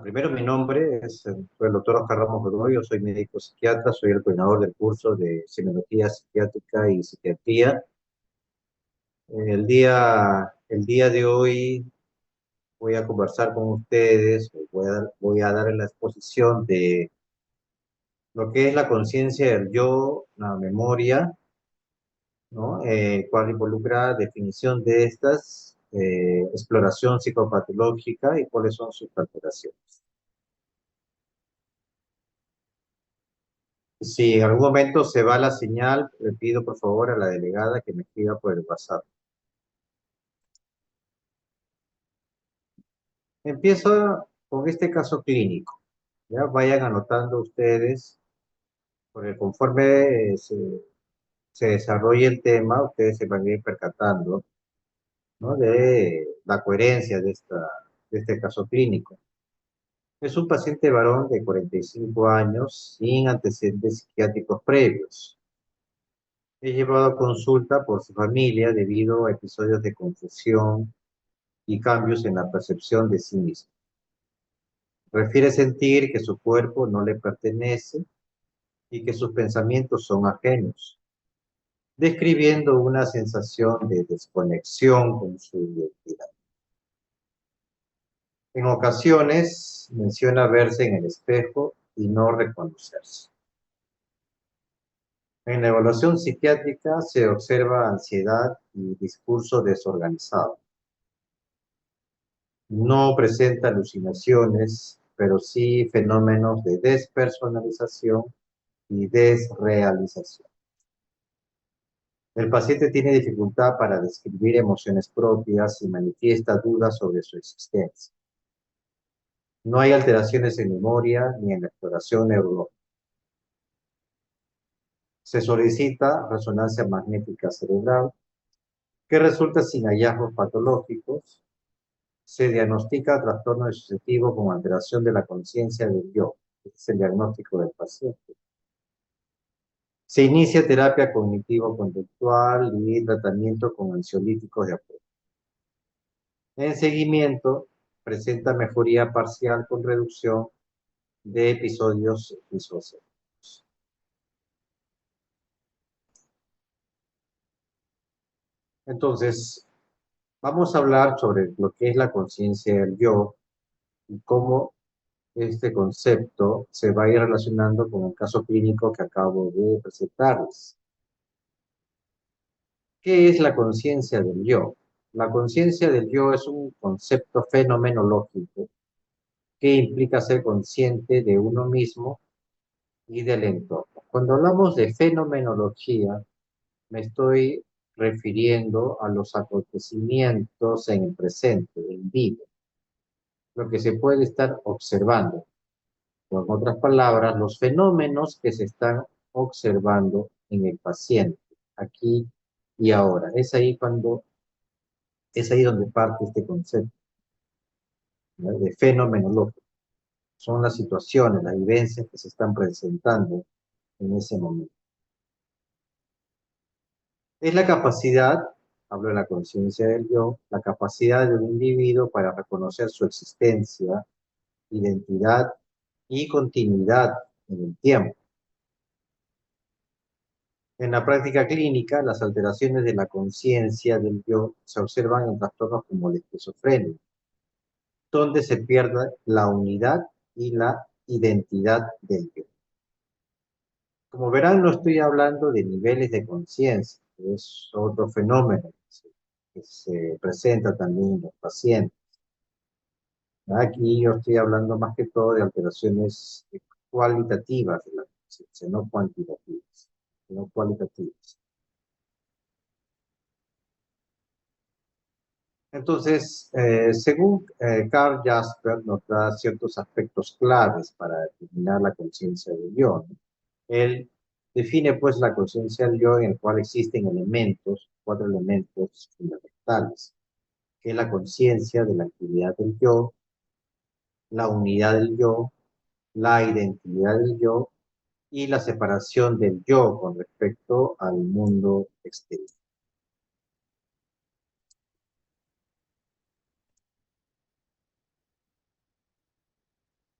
Primero, mi nombre soy el doctor Oscar Ramos Godoy, yo soy médico psiquiatra, soy el coordinador del curso de Semiología Psiquiátrica y Psiquiatría. El día de hoy voy a conversar con ustedes, voy a dar la exposición de lo que es la conciencia del yo, la memoria, ¿no? Cual involucra definición de estas, exploración psicopatológica y cuáles son sus alteraciones. Si en algún momento se va la señal, le pido por favor a la delegada que me escriba por el WhatsApp. Empiezo con este caso clínico. Ya vayan anotando ustedes, porque conforme se desarrolle el tema, ustedes se van a ir percatando, ¿no? De la coherencia de este caso clínico. Es un paciente varón de 45 años sin antecedentes psiquiátricos previos. He llevado a consulta por su familia debido a episodios de confusión y cambios en la percepción de sí mismo. Refiere sentir que su cuerpo no le pertenece y que sus pensamientos son ajenos, describiendo una sensación de desconexión con su identidad. En ocasiones menciona verse en el espejo y no reconocerse. En la evaluación psiquiátrica se observa ansiedad y discurso desorganizado. No presenta alucinaciones, pero sí fenómenos de despersonalización y desrealización. El paciente tiene dificultad para describir emociones propias y manifiesta dudas sobre su existencia. No hay alteraciones en memoria ni en la exploración neurológica. Se solicita resonancia magnética cerebral, que resulta sin hallazgos patológicos. Se diagnostica trastorno disociativo con alteración de la conciencia del yo. Este es el diagnóstico del paciente. Se inicia terapia cognitivo-conductual y tratamiento con ansiolíticos de apoyo. En seguimiento, presenta mejoría parcial con reducción de episodios disociativos. Entonces, vamos a hablar sobre lo que es la conciencia del yo y cómo este concepto se va a ir relacionando con el caso clínico que acabo de presentarles. ¿Qué es la conciencia del yo? La conciencia del yo es un concepto fenomenológico que implica ser consciente de uno mismo y del entorno. Cuando hablamos de fenomenología, me estoy refiriendo a los acontecimientos en el presente, en vivo, lo que se puede estar observando. Con otras palabras, los fenómenos que se están observando en el paciente, aquí y ahora. Es ahí donde parte este concepto, ¿no? De fenomenológico. Son las situaciones, las vivencias que se están presentando en ese momento. Es la capacidad, hablo de la conciencia del yo, la capacidad de un individuo para reconocer su existencia, identidad y continuidad en el tiempo. En la práctica clínica, las alteraciones de la conciencia del yo se observan en trastornos como la esquizofrenia, donde se pierde la unidad y la identidad del yo. Como verán, no estoy hablando de niveles de conciencia, es otro fenómeno que se presenta también en los pacientes. Aquí yo estoy hablando más que todo de alteraciones cualitativas de la conciencia, no cuantitativas, sino cualitativas. Entonces, según Carl Jasper, nos da ciertos aspectos claves para determinar la conciencia del yo, ¿no? Él define pues la conciencia del yo en el cual existen elementos, cuatro elementos fundamentales, que es la conciencia de la actividad del yo, la unidad del yo, la identidad del yo y la separación del yo con respecto al mundo exterior.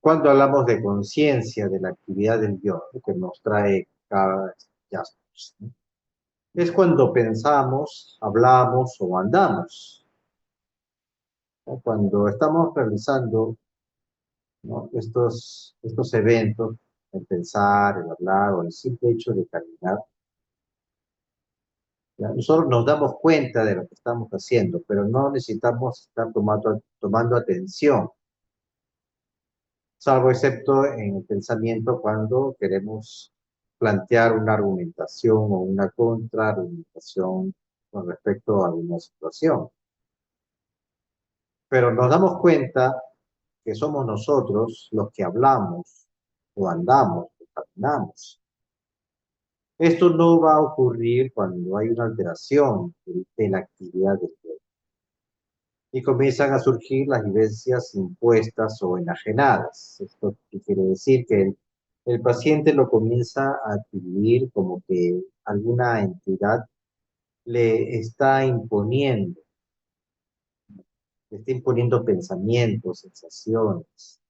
Cuando hablamos de conciencia de la actividad del yo, lo que nos trae cada Jasper, ¿no? Es cuando pensamos, hablamos o andamos, ¿no? Cuando estamos realizando, ¿no? estos eventos, el pensar, el hablar o el simple hecho de caminar, ¿ya? Nosotros nos damos cuenta de lo que estamos haciendo, pero no necesitamos estar tomando atención, salvo excepto en el pensamiento cuando queremos plantear una argumentación o una contraargumentación con respecto a una situación. Pero nos damos cuenta que somos nosotros los que hablamos o andamos o caminamos. Esto no va a ocurrir cuando hay una alteración de la actividad del cuerpo y comienzan a surgir las vivencias impuestas o enajenadas. Esto quiere decir que el paciente lo comienza a adquirir como que alguna entidad le está imponiendo pensamientos, sensaciones,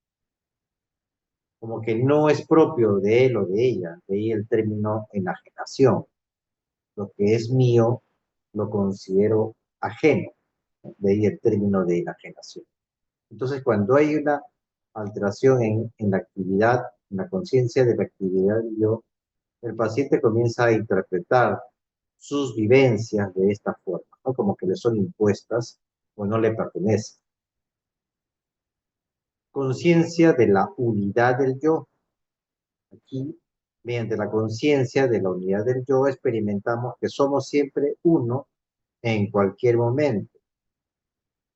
como que no es propio de él o de ella, de ahí el término enajenación. Lo que es mío lo considero ajeno, ¿no? De ahí el término de enajenación. Entonces, cuando hay una alteración en la actividad, en la conciencia de la actividad del yo, el paciente comienza a interpretar sus vivencias de esta forma, ¿no? Como que le son impuestas o no le pertenecen. Conciencia de la unidad del yo. Aquí, mediante la conciencia de la unidad del yo, experimentamos que somos siempre uno en cualquier momento.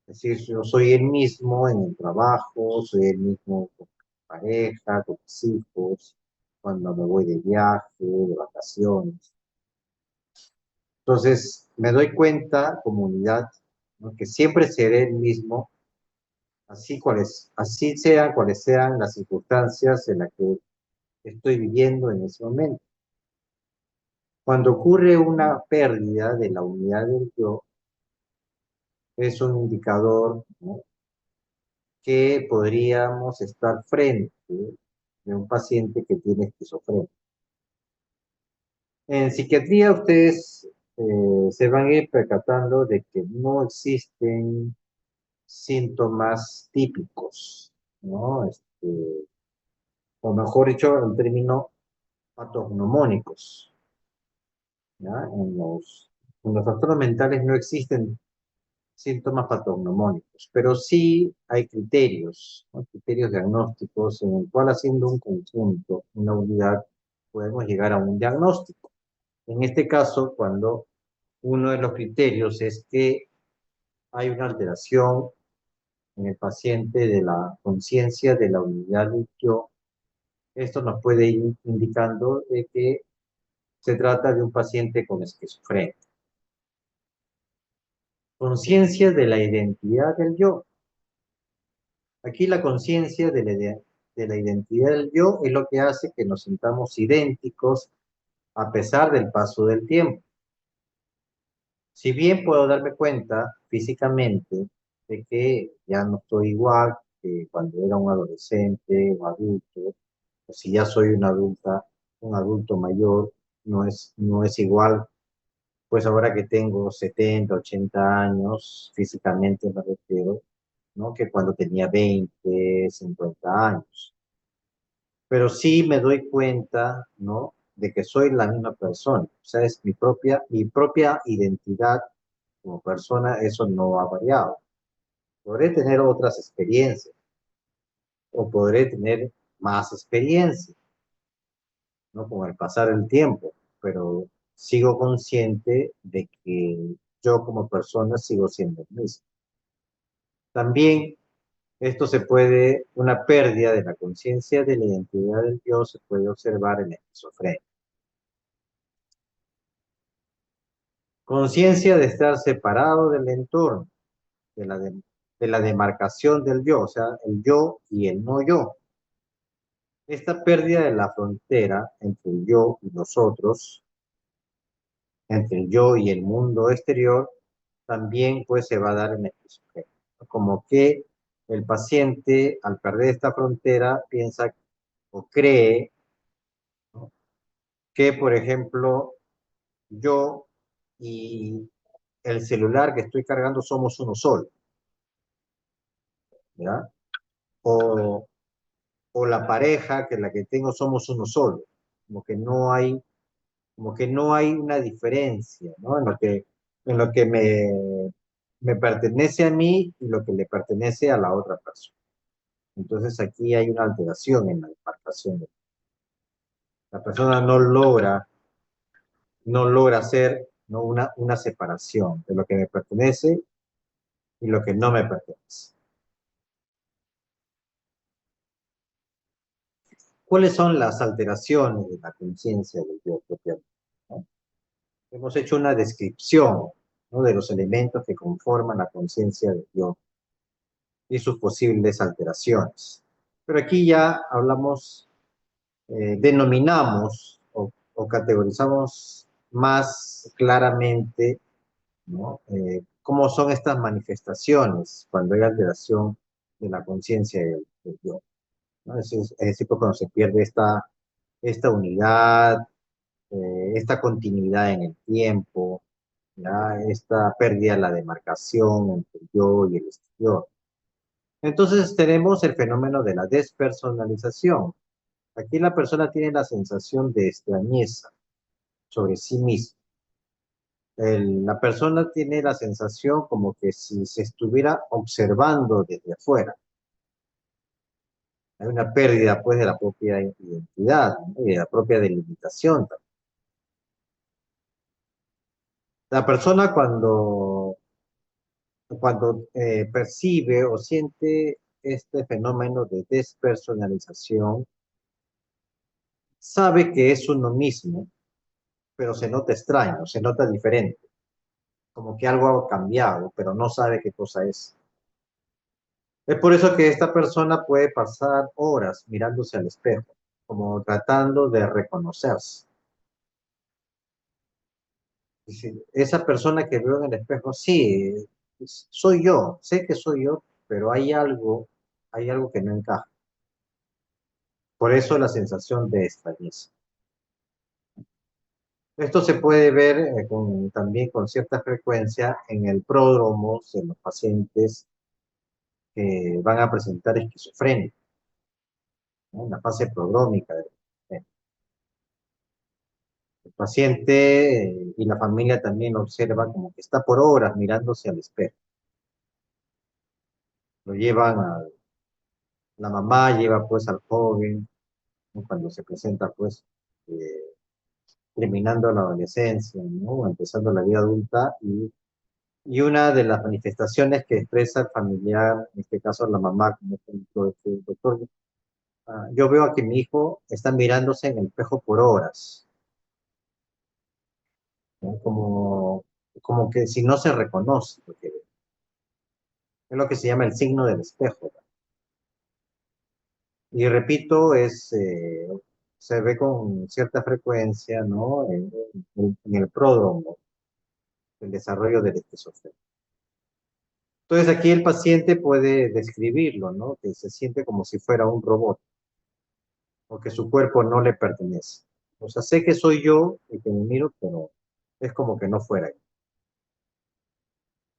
Es decir, yo soy el mismo en el trabajo, soy el mismo con mi pareja, con mis hijos, cuando me voy de viaje, de vacaciones. Entonces, me doy cuenta, comunidad, ¿no? Que siempre seré el mismo, así sean cuales sean las circunstancias en las que estoy viviendo en ese momento. Cuando ocurre una pérdida de la unidad del yo, es un indicador, ¿no? Que podríamos estar frente de un paciente que tiene esquizofrenia. En psiquiatría ustedes se van a ir percatando de que no existen síntomas típicos, ¿no? O mejor dicho, el término patognomónicos, ¿ya? En los trastornos mentales no existen síntomas patognomónicos, pero sí hay criterios, ¿no? Criterios diagnósticos en el cual haciendo un conjunto, una unidad, podemos llegar a un diagnóstico. En este caso, cuando uno de los criterios es que hay una alteración en el paciente de la conciencia de la unidad del yo, esto nos puede ir indicando de que se trata de un paciente con esquizofrenia. Conciencia de la identidad del yo. Aquí la conciencia de la identidad del yo es lo que hace que nos sintamos idénticos a pesar del paso del tiempo. Si bien puedo darme cuenta físicamente de que ya no estoy igual que cuando era un adolescente o adulto, o si ya soy una adulta, un adulto mayor, no es igual, pues ahora que tengo 70, 80 años, físicamente me refiero, ¿no? Que cuando tenía 20, 50 años. Pero sí me doy cuenta, ¿no? De que soy la misma persona. O sea, es mi propia identidad como persona, eso no ha variado. Podré tener otras experiencias o podré tener más experiencia, ¿no? Con el pasar del tiempo, pero sigo consciente de que yo como persona sigo siendo el mismo. También una pérdida de la conciencia de la identidad del yo se puede observar en la esquizofrenia. Conciencia de estar separado del entorno, de la demarcación del yo, o sea, el yo y el no yo. Esta pérdida de la frontera entre el yo y nosotros, entre el yo y el mundo exterior, también pues se va a dar en la esquizofrenia, ¿no? Como que el paciente, al perder esta frontera, piensa o cree, ¿no?, que, por ejemplo, yo y el celular que estoy cargando somos uno solo, ¿ya? O, o la pareja que la que tengo somos uno solo, como que no hay, como que no hay una diferencia, ¿no? En lo que me pertenece a mí y lo que le pertenece a la otra persona. Entonces aquí hay una alteración en la demarcación. La persona no logra hacer, ¿no?, una separación de lo que me pertenece y lo que no me pertenece. ¿Cuáles son las alteraciones de la conciencia del yo propiamente, ¿no? Hemos hecho una descripción, ¿no?, de los elementos que conforman la conciencia del yo y sus posibles alteraciones. Pero aquí ya hablamos, denominamos o categorizamos más claramente, ¿no?, cómo son estas manifestaciones cuando hay alteración de la conciencia del yo, ¿no? Es decir, pues, cuando se pierde esta unidad, esta continuidad en el tiempo, ¿ya? Esta pérdida de la demarcación entre el yo y el exterior. Entonces tenemos el fenómeno de la despersonalización. Aquí la persona tiene la sensación de extrañeza sobre sí misma. La persona tiene la sensación como que si se estuviera observando desde afuera. Hay una pérdida, pues, de la propia identidad, ¿no?, y de la propia delimitación también. La persona cuando percibe o siente este fenómeno de despersonalización, sabe que es uno mismo, pero se nota extraño, se nota diferente, como que algo ha cambiado, pero no sabe qué cosa es. Es por eso que esta persona puede pasar horas mirándose al espejo, como tratando de reconocerse. Dice, esa persona que veo en el espejo, sí, soy yo, sé que soy yo, pero hay algo que no encaja. Por eso la sensación de extrañeza. Esto se puede ver, también con cierta frecuencia en el pródromo de los pacientes que van a presentar esquizofrenia, ¿no?, en la fase prodrómica de la esquizofrenia. El paciente, y la familia también observa como que está por horas mirándose al espejo. Lo llevan la mamá lleva pues al joven, ¿no?, cuando se presenta pues, eh, terminando la adolescencia, ¿no?, empezando la vida adulta, y una de las manifestaciones que expresa el familiar, en este caso la mamá, como ejemplo, doctor, yo veo a que mi hijo está mirándose en el espejo por horas, ¿no?, como que si no se reconoce, porque es lo que se llama el signo del espejo. Y repito, se ve con cierta frecuencia, ¿no?, en el pródromo, el desarrollo del esquizofrenia. Entonces aquí el paciente puede describirlo, ¿no?, que se siente como si fuera un robot o que su cuerpo no le pertenece. O sea, sé que soy yo el que me miro, pero es como que no fuera yo.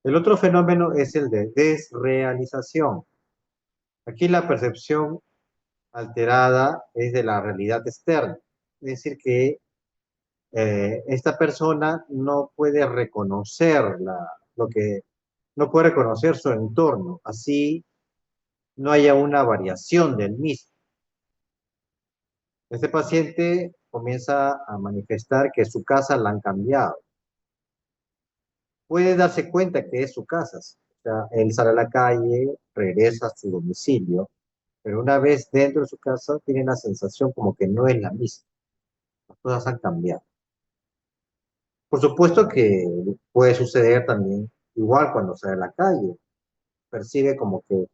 El otro fenómeno es el de desrealización. Aquí la percepción alterada es de la realidad externa. Es decir, que esta persona no puede reconocer lo que, no puede reconocer su entorno, así no haya una variación del mismo. Este paciente comienza a manifestar que su casa la han cambiado. Puede darse cuenta que es su casa. O sea, él sale a la calle, regresa a su domicilio, pero una vez dentro de su casa tiene la sensación como que no es la misma. Las cosas han cambiado. Por supuesto que puede suceder también igual cuando sale a la calle. Percibe como que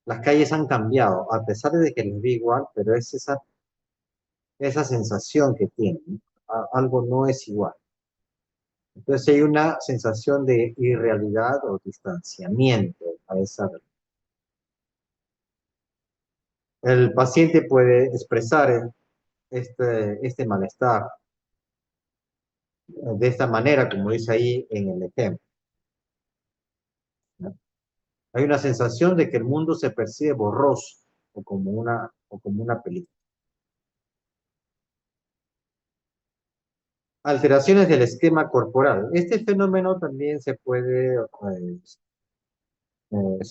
las calles han cambiado, a pesar de que les ve igual, pero es esa sensación que tiene, ¿no? Algo no es igual. Entonces hay una sensación de irrealidad o distanciamiento a esa realidad. El paciente puede expresar este malestar de esta manera, como dice ahí en el ejemplo, ¿no? Hay una sensación de que el mundo se percibe borroso o como una película. Alteraciones del esquema corporal. Este fenómeno también se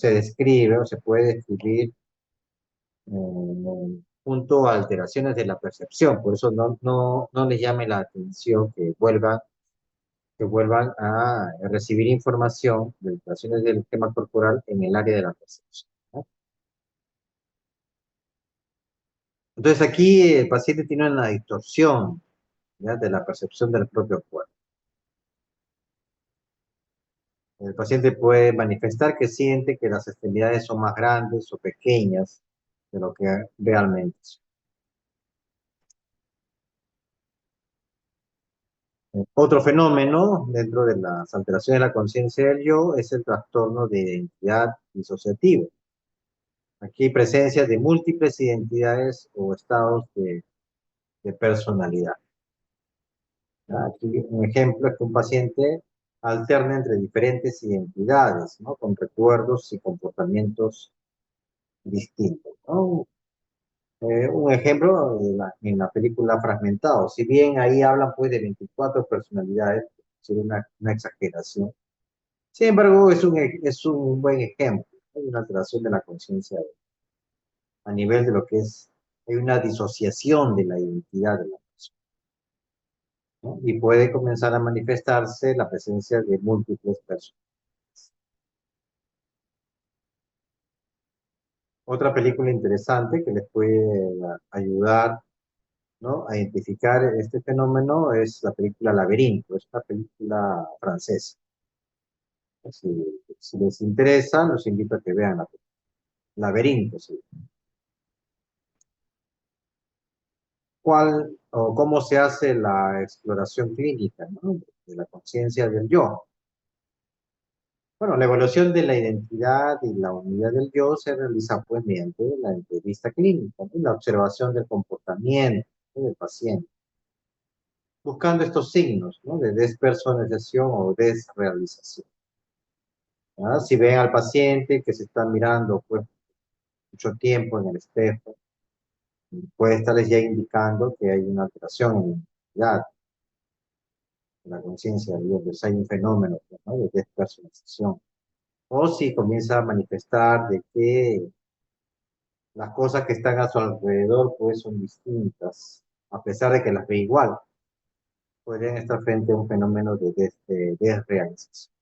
describe o se puede describir junto a alteraciones de la percepción. Por eso no les llame la atención que vuelvan a recibir información de alteraciones del esquema corporal en el área de la percepción, ¿no? Entonces aquí el paciente tiene una distorsión, ¿ya?, de la percepción del propio cuerpo. El paciente puede manifestar que siente que las extremidades son más grandes o pequeñas de lo que realmente son. Otro fenómeno dentro de las alteraciones de la conciencia del yo es el trastorno de identidad disociativo. Aquí hay presencia de múltiples identidades o estados de personalidad. Aquí un ejemplo es que un paciente alterna entre diferentes identidades, ¿no?, con recuerdos y comportamientos distintos, ¿no? Un ejemplo en la película Fragmentado. Si bien ahí hablan pues de 24 personalidades, sería una exageración. Sin embargo, es un buen ejemplo, ¿no?, de una alteración de la conciencia a nivel de lo que es, hay una disociación de la identidad de la persona, ¿no? Y puede comenzar a manifestarse la presencia de múltiples personas. Otra película interesante que les puede ayudar, ¿no?, a identificar este fenómeno es la película Laberinto, es una película francesa. Si, si les interesa, los invito a que vean la película. Laberinto, sí. ¿Cuál o cómo se hace la exploración clínica, ¿no?, de la conciencia del yo? Bueno, la evaluación de la identidad y la unidad del yo se realiza pues mediante la entrevista clínica, ¿no?, y la observación del comportamiento, ¿no?, del paciente, buscando estos signos, ¿no?, de despersonalización o desrealización, ¿ah? Si ven al paciente que se está mirando pues mucho tiempo en el espejo, puede estarles ya indicando que hay una alteración en la identidad, en la conciencia del yo, pues hay un fenómeno, ¿no?, de despersonalización. O si comienza a manifestar de que las cosas que están a su alrededor pues son distintas, a pesar de que las ve igual, podrían estar frente a un fenómeno de desrealización.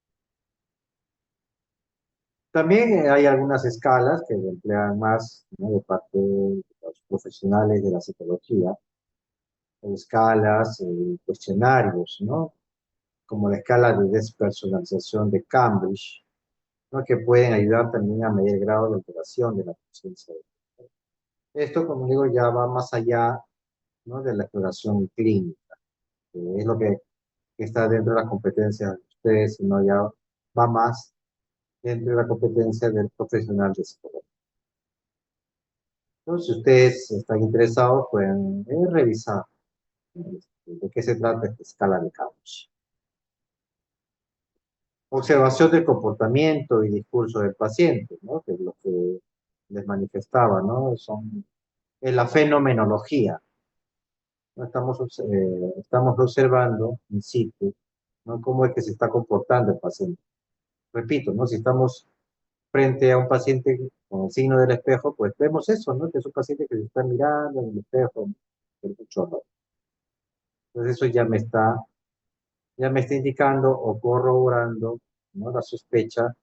También hay algunas escalas que emplean más, ¿no?, de parte de los profesionales de la psicología, escalas, cuestionarios, ¿no?, como la escala de despersonalización de Cambridge, ¿no?, que pueden ayudar también a medir el grado de alteración de la conciencia. Esto, como digo, ya va más allá, ¿no?, de la exploración clínica, que es lo que está dentro de las competencias de ustedes, sino ya va más dentro de la competencia del profesional de psicología. Entonces, si ustedes están interesados, pueden revisar, de qué se trata esta escala de Cauchy. Observación del comportamiento y discurso del paciente, ¿no?, que es lo que les manifestaba, ¿no? Es la fenomenología, ¿no? Estamos observando in situ, ¿no?, cómo es que se está comportando el paciente. Repito, ¿no?, si estamos frente a un paciente con el signo del espejo, pues vemos eso, ¿no?, que es un paciente que se está mirando en el espejo, con mucho horror. Entonces eso ya me está indicando o corroborando, ¿no?, la sospecha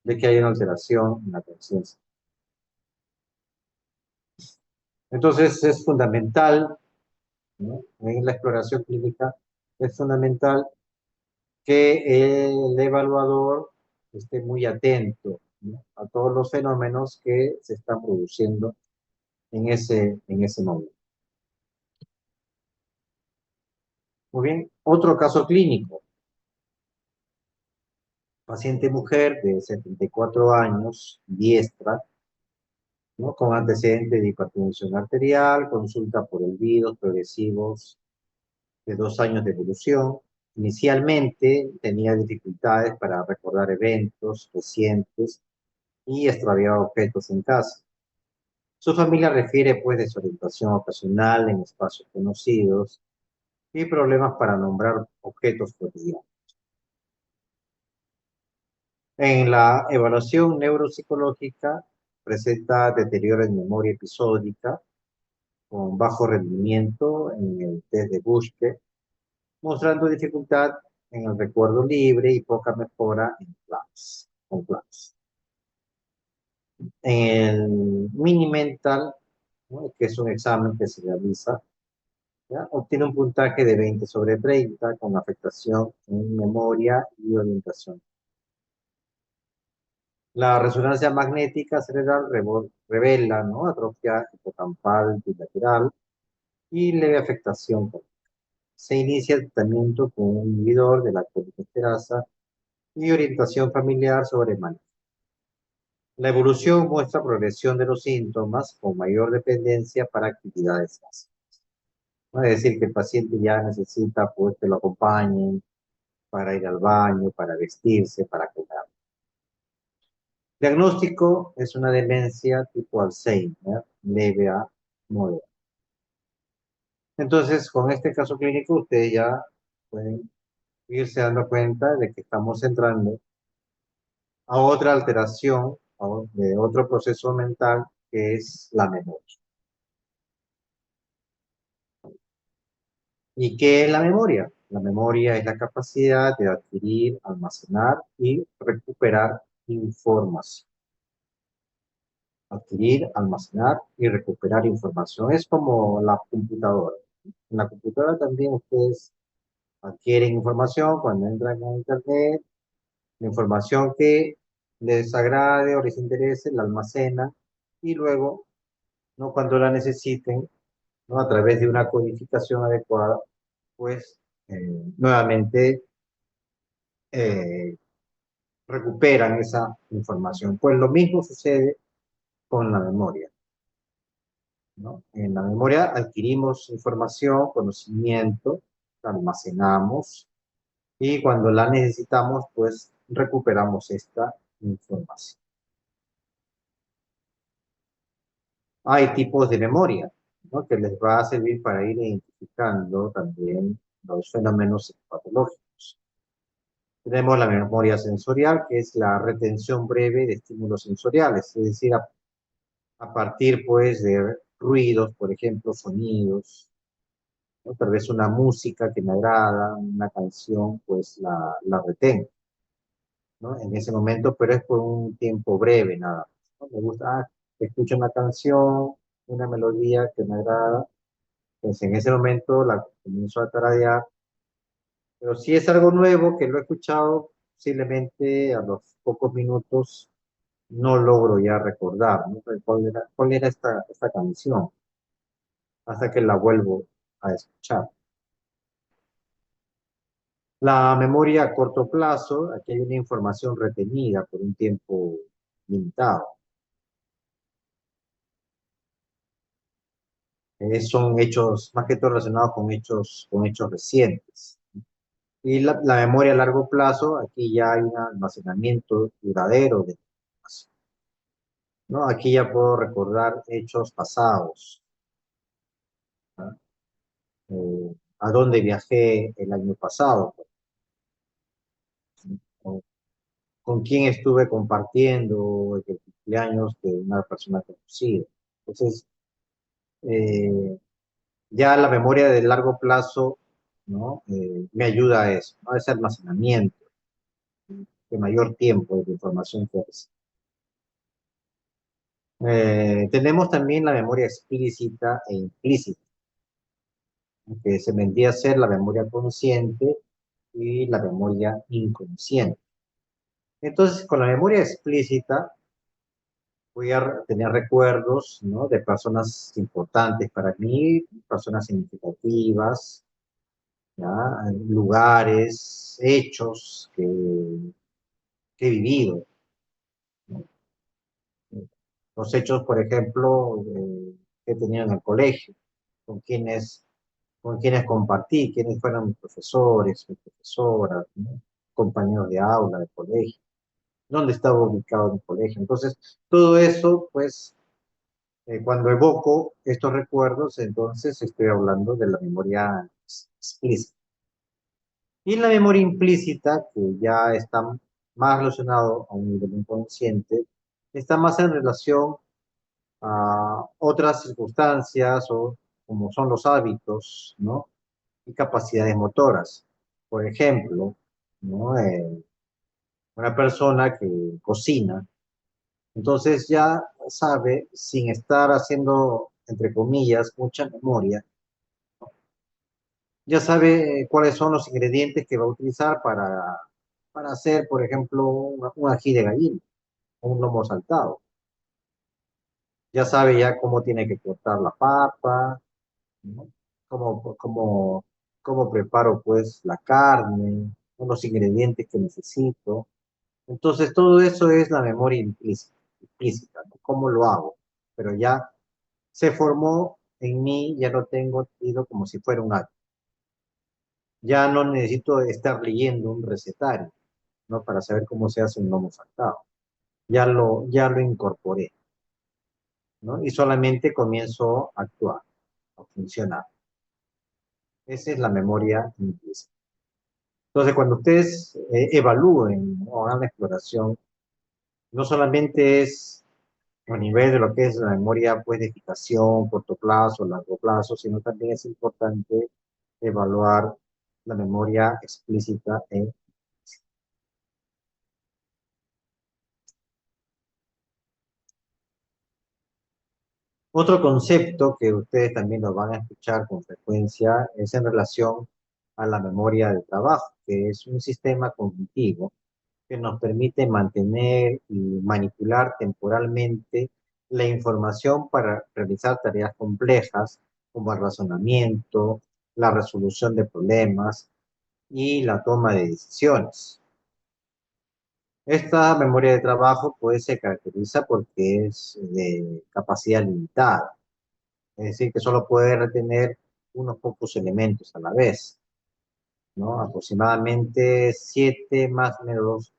de que hay una alteración en la conciencia. Entonces es fundamental, ¿no?, en la exploración clínica, es fundamental que el evaluador esté muy atento, ¿no?, a todos los fenómenos que se están produciendo en ese momento. Muy bien, otro caso clínico. Paciente mujer de 74 años, diestra, ¿no? Con antecedentes de hipertensión arterial, consulta por olvidos progresivos de 2 años de evolución. Inicialmente tenía dificultades para recordar eventos recientes y extraviaba objetos en casa. Su familia refiere pues desorientación ocasional en espacios conocidos y problemas para nombrar objetos cotidianos. En la evaluación neuropsicológica presenta deterioro en memoria episódica con bajo rendimiento en el test de Buschke, mostrando dificultad en el recuerdo libre y poca mejora en clases, con clases. En el mini mental, ¿no? Que es un examen que se realiza, ¿ya? Obtiene un puntaje de 20 sobre 30 con afectación en memoria y orientación. La resonancia magnética cerebral revela, ¿no? Atrofia hipocampal bilateral y leve afectación. Se inicia el tratamiento con un inhibidor de la colinesterosa y orientación familiar sobre manejo. La evolución muestra progresión de los síntomas con mayor dependencia para actividades básicas. No es decir, que el paciente ya necesita pues, que lo acompañen para ir al baño, para vestirse, para comer. Diagnóstico es una demencia tipo Alzheimer, leve a moderada. Entonces, con este caso clínico, ustedes ya pueden irse dando cuenta de que estamos entrando a otra alteración de otro proceso mental que es la memoria. ¿Y qué es la memoria? La memoria es la capacidad de adquirir, almacenar y recuperar información. Adquirir, almacenar y recuperar información. Es como la computadora. En la computadora también ustedes adquieren información cuando entran a Internet, la información que les agrade o les interese, la almacenan y luego, ¿no? Cuando la necesiten, ¿no? A través de una codificación adecuada, pues nuevamente eh, recuperan esa información. Pues lo mismo sucede con la memoria, ¿no? En la memoria adquirimos información, conocimiento, la almacenamos y cuando la necesitamos, pues recuperamos esta información. Hay tipos de memoria, ¿no? Que les va a servir para ir identificando también los fenómenos patológicos. Tenemos la memoria sensorial, que es la retención breve de estímulos sensoriales, es decir, a partir pues de ruidos, por ejemplo, sonidos, ¿no? Tal vez una música que me agrada, una canción, pues la retengo, ¿no? En ese momento, pero es por un tiempo breve nada más, ¿no? Me gusta, escucho una canción, una melodía que me agrada, pues en ese momento la comienzo a tararear, pero si es algo nuevo que lo he escuchado, posiblemente a los pocos minutos no logro ya recordar, ¿no? Cuál era esta canción, hasta que la vuelvo a escuchar. La memoria a corto plazo, aquí hay una información retenida por un tiempo limitado. Son hechos, más que todo relacionados con hechos recientes. Y la memoria a largo plazo, aquí ya hay un almacenamiento duradero de información, ¿no? Aquí ya puedo recordar hechos pasados, ¿no? A dónde viajé el año pasado, ¿no? Con quién estuve compartiendo el cumpleaños de una persona conocida. Entonces, eh, ya la memoria de largo plazo, ¿no? Me ayuda a eso, ¿no? A ese almacenamiento de mayor tiempo de la información que recibo. Tenemos también la memoria explícita e implícita, que se vendría a ser la memoria consciente y la memoria inconsciente. Entonces, con la memoria explícita voy a tener recuerdos, ¿no? De personas importantes para mí, personas significativas, ¿ya? Lugares, hechos que he vivido, ¿no? los hechos, por ejemplo, que he tenido en el colegio, con quienes, con quienes compartí, quiénes fueron mis profesores, mis profesoras, ¿no? Compañeros de aula, de colegio, dónde estaba ubicado mi colegio. Entonces, todo eso, pues, cuando evoco estos recuerdos, entonces estoy hablando de la memoria explícita. Y la memoria implícita, que ya está más relacionado a un nivel inconsciente, está más en relación a otras circunstancias o como son los hábitos, ¿no? Y capacidades motoras. Por ejemplo, ¿no? Una persona que cocina, entonces ya sabe, sin estar haciendo, entre comillas, mucha memoria, ya sabe cuáles son los ingredientes que va a utilizar para hacer, por ejemplo, un ají de gallina o un lomo saltado. Ya sabe ya cómo tiene que cortar la papa, ¿no? Cómo preparo pues la carne, ¿no? Los ingredientes que necesito. Entonces todo eso es la memoria implícita, ¿no? ¿Cómo lo hago? Pero ya se formó en mí, ya lo tengo ido como si fuera un acto. Ya no necesito estar leyendo un recetario, ¿no? Para saber cómo se hace un lomo saltado. Ya lo incorporé, ¿no? Y solamente comienzo a actuar, a funcionar. Esa es la memoria implícita. Entonces, cuando ustedes evalúen o hagan la exploración, no solamente es a nivel de lo que es la memoria pues, de eficacia, corto plazo, largo plazo, sino también es importante evaluar la memoria explícita. Otro concepto que ustedes también lo van a escuchar con frecuencia es en relación a la memoria de trabajo, que es un sistema cognitivo que nos permite mantener y manipular temporalmente la información para realizar tareas complejas como el razonamiento, la resolución de problemas y la toma de decisiones. Esta memoria de trabajo pues se caracteriza porque es de capacidad limitada, es decir, que solo puede retener unos pocos elementos a la vez, ¿no? Aproximadamente 7 más menos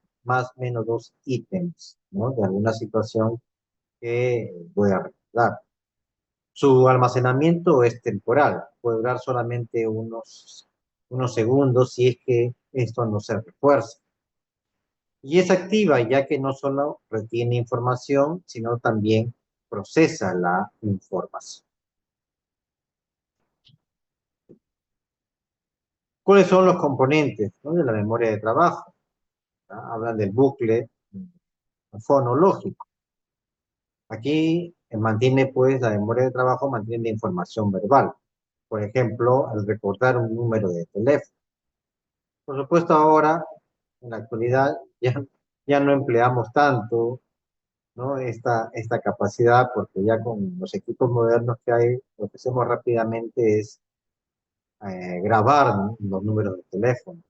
dos ítems, ¿no? De alguna situación que voy a recordar. Su almacenamiento es temporal, puede durar solamente unos segundos si es que esto no se refuerza. Y es activa ya que no solo retiene información, sino también procesa la información. ¿Cuáles son los componentes, ¿no? De la memoria de trabajo? ¿Ah? Hablan del bucle fonológico. Aquí mantiene pues la memoria de trabajo, mantiene la información verbal. Por ejemplo, al recordar un número de teléfono. Por supuesto, ahora, en la actualidad, ya no empleamos tanto, ¿no? Esta capacidad, porque ya con los equipos modernos que hay, lo que hacemos rápidamente es grabar, ¿no? Los números de teléfono.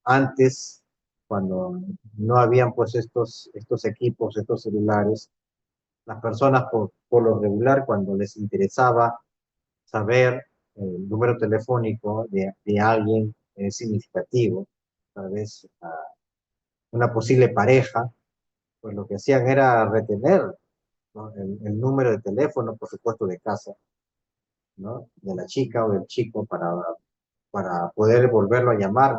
Antes, cuando no habían pues estos equipos, estos celulares, las personas por lo regular, cuando les interesaba saber el número telefónico de alguien significativo, tal vez una posible pareja, pues lo que hacían era retener, ¿no? El número de teléfono, por supuesto, de casa, ¿no? De la chica o del chico para poder volverlo a llamar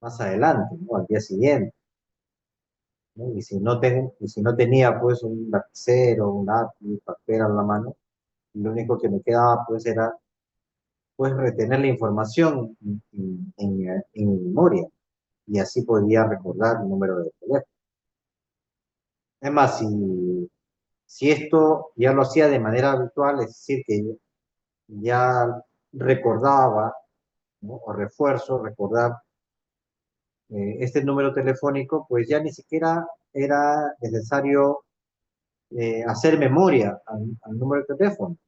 más adelante, ¿no? Al día siguiente, ¿no? Y si no tenía pues un lapicero, un lápiz, papel a la mano, lo único que me quedaba pues era pues retener la información en mi memoria y así podía recordar el número de teléfono. Es más, si esto ya lo hacía de manera habitual, es decir, que ya recordaba, ¿no? O refuerzo, recordar este número telefónico, pues ya ni siquiera era necesario hacer memoria al número de teléfono,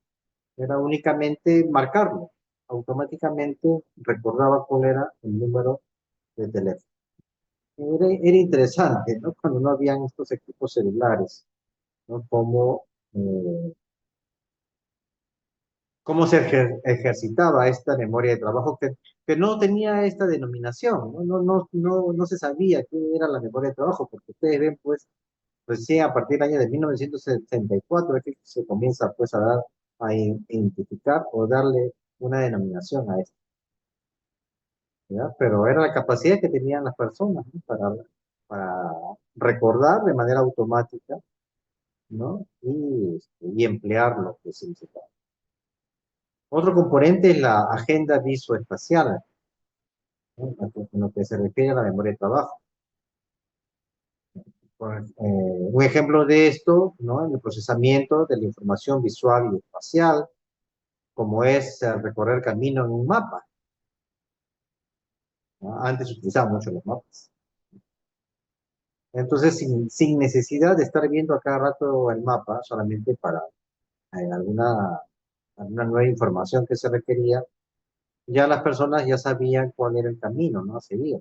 era únicamente marcarlo. Automáticamente recordaba cuál era el número de teléfono. Era interesante, ¿no? Cuando no habían estos equipos celulares. ¿no? Cómo se ejercitaba esta memoria de trabajo que no tenía esta denominación, no se sabía qué era la memoria de trabajo, porque ustedes ven, pues, recién a partir del año de 1974 es que se comienza, pues, a dar, identificar o darle una denominación a esto, ¿ya? Pero era la capacidad que tenían las personas, ¿no? Para recordar de manera automática, ¿no? Y emplear lo que se necesitaba. Otro componente es la agenda visoespacial, ¿no? En lo que se refiere a la memoria de trabajo. Un ejemplo de esto, ¿no? En el procesamiento de la información visual y espacial, como es recorrer camino en un mapa, ¿no? Antes utilizaban mucho los mapas. Entonces, sin necesidad de estar viendo a cada rato el mapa, solamente para alguna nueva información que se requería, ya las personas ya sabían cuál era el camino, ¿no? A seguir.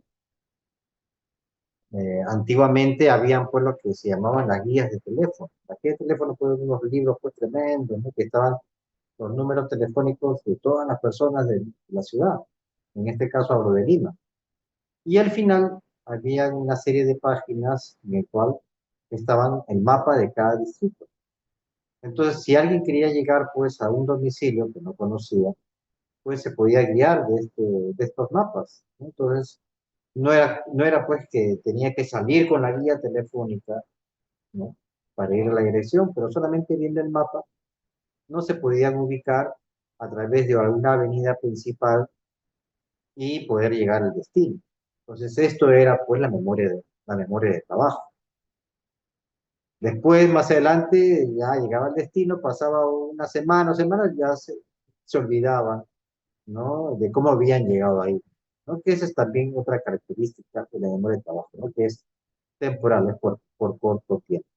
Antiguamente habían pues lo que se llamaban las guías de teléfono. Las guías de teléfono fueron unos libros pues tremendos, ¿no? Que estaban los números telefónicos de todas las personas de la ciudad. En este caso hablo de Lima. Y al final había una serie de páginas en el cual estaban el mapa de cada distrito. Entonces, si alguien quería llegar pues a un domicilio que no conocía, pues se podía guiar de estos mapas, ¿no? Entonces, no era pues que tenía que salir con la guía telefónica, ¿no? Para ir a la dirección, pero solamente viendo el mapa no se podían ubicar a través de alguna avenida principal y poder llegar al destino. Entonces, esto era pues la memoria de trabajo. Después, más adelante, ya llegaba al destino, pasaba una semana o semanas, ya se olvidaban, ¿no? De cómo habían llegado ahí, ¿no? Que esa es también otra característica de la memoria de trabajo, ¿no? Que es temporal, es por corto tiempo.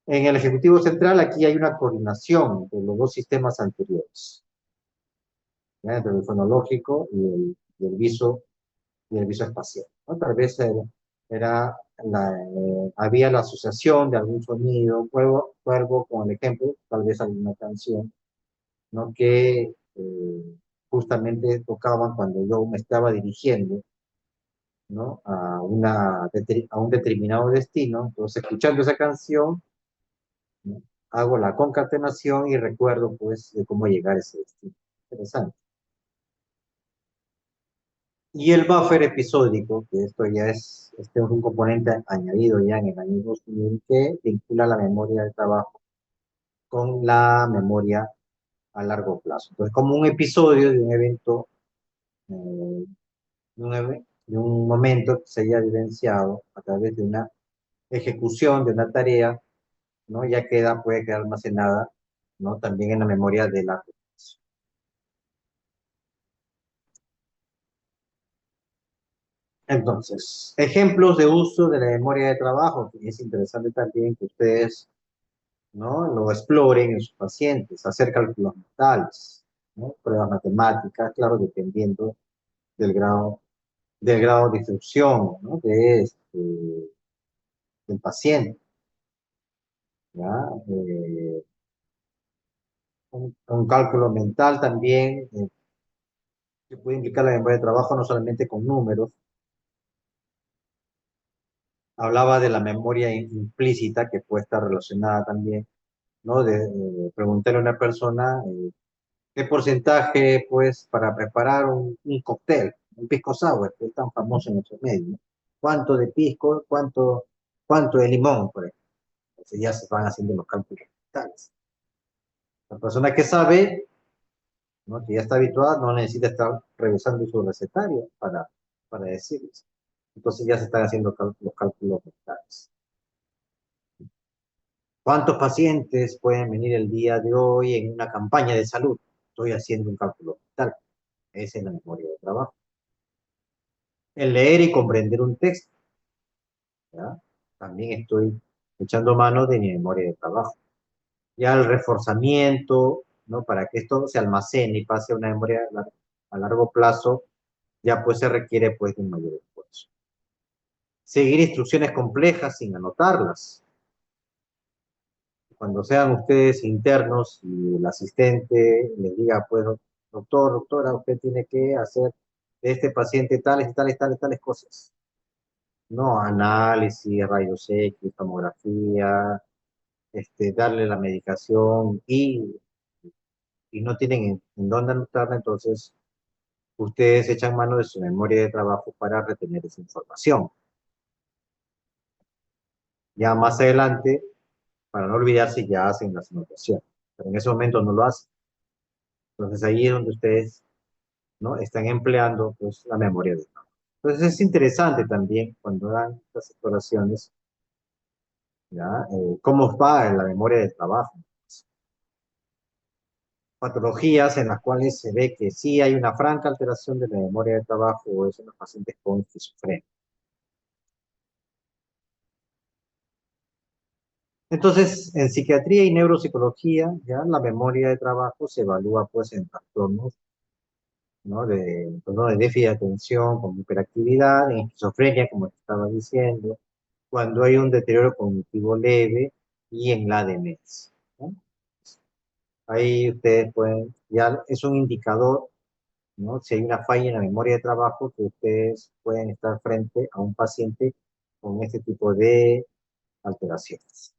En el Ejecutivo Central, aquí hay una coordinación de los dos sistemas anteriores, ¿ya? Entre el fonológico y el viso espacial, ¿no? Tal vez había la asociación de algún sonido, cuervo con el ejemplo, tal vez alguna canción, ¿no? Que justamente tocaban cuando yo me estaba dirigiendo, ¿no? A un determinado destino. Entonces, escuchando esa canción, ¿no? Hago la concatenación y recuerdo, pues, de cómo llegar a ese destino. Interesante. Y el buffer episódico, que esto ya es un componente añadido ya en el año 2000 que vincula la memoria de trabajo con la memoria a largo plazo. Entonces, como un episodio de un evento, de un momento que se haya vivenciado a través de una ejecución de una tarea, ¿no? Ya puede quedar almacenada, ¿no? También en la memoria de largo plazo. Entonces, ejemplos de uso de la memoria de trabajo, que es interesante también que ustedes, ¿no? Lo exploren en sus pacientes, hacer cálculos mentales, ¿no? Pruebas matemáticas, claro, dependiendo del grado de instrucción, ¿no? Del paciente, ¿ya? Un cálculo mental también, que puede implicar la memoria de trabajo no solamente con números. Hablaba de la memoria implícita que puede estar relacionada también, ¿no? De preguntarle a una persona qué porcentaje, pues, para preparar un cóctel, un pisco sour, que es tan famoso en nuestro medio, ¿no? ¿Cuánto de pisco, cuánto de limón, por ejemplo? Entonces ya se van haciendo los cálculos mentales. La persona que sabe, ¿no? Que ya está habituada, no necesita estar revisando su recetario para decirles. Entonces ya se están haciendo los cálculos mentales. ¿Cuántos pacientes pueden venir el día de hoy en una campaña de salud? Estoy haciendo un cálculo mental. Esa es la memoria de trabajo. El leer y comprender un texto, ¿ya? También estoy echando mano de mi memoria de trabajo. Ya el reforzamiento, ¿no? Para que esto se almacene y pase a una memoria a largo plazo, ya pues se requiere pues de un mayor esfuerzo. Seguir instrucciones complejas sin anotarlas. Cuando sean ustedes internos y el asistente les diga, pues, doctor, doctora, usted tiene que hacer de este paciente tales, tales, tales, tales cosas. No, análisis, rayos X, tomografía, darle la medicación y no tienen en dónde anotarla, entonces ustedes echan mano de su memoria de trabajo para retener esa información. Ya más adelante, para no olvidarse, ya hacen las anotaciones, pero en ese momento no lo hacen. Entonces ahí es donde ustedes, ¿no? Están empleando pues la memoria de trabajo. Entonces es interesante también cuando dan estas exploraciones, ¿ya? Cómo va en la memoria del trabajo. Patologías en las cuales se ve que sí hay una franca alteración de la memoria de trabajo, es en los pacientes con esquizofrenia. Entonces, en psiquiatría y neuropsicología, ya la memoria de trabajo se evalúa pues en trastornos, ¿no? De déficit de atención, como hiperactividad, en esquizofrenia, como te estaba diciendo, cuando hay un deterioro cognitivo leve y en la demencia, ¿no? Ahí ustedes pueden, ya es un indicador, ¿no? Si hay una falla en la memoria de trabajo, que ustedes pueden estar frente a un paciente con este tipo de alteraciones.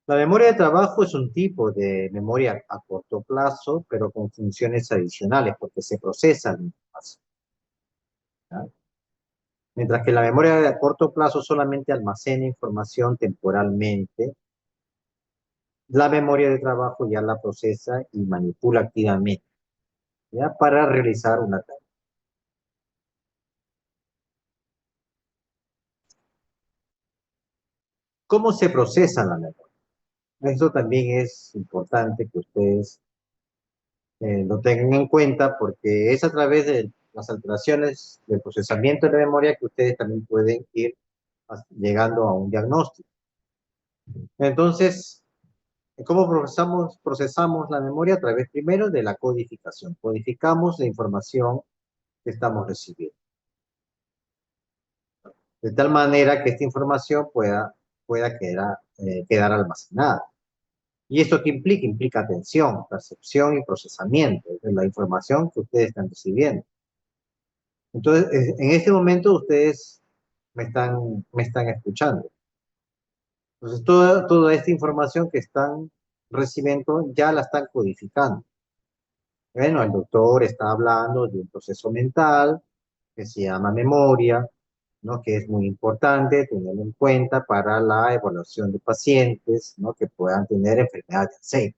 La memoria de trabajo es un tipo de memoria a corto plazo, pero con funciones adicionales, porque se procesa la información, ¿ya? Mientras que la memoria de corto plazo solamente almacena información temporalmente, la memoria de trabajo ya la procesa y manipula activamente, ¿ya? Para realizar una tarea. ¿Cómo se procesa la memoria? Esto también es importante que ustedes lo tengan en cuenta porque es a través de las alteraciones del procesamiento de la memoria que ustedes también pueden ir llegando a un diagnóstico. Entonces, ¿cómo procesamos la memoria? A través primero de la codificación. Codificamos la información que estamos recibiendo, de tal manera que esta información pueda quedar almacenada. ¿Y esto qué implica? Implica atención, percepción y procesamiento de la información que ustedes están recibiendo. Entonces, en este momento ustedes me están escuchando. Entonces, toda esta información que están recibiendo ya la están codificando. Bueno, el doctor está hablando de un proceso mental que se llama memoria, ¿no? Que es muy importante tenerlo en cuenta para la evaluación de pacientes, ¿no? Que puedan tener enfermedad de Alzheimer.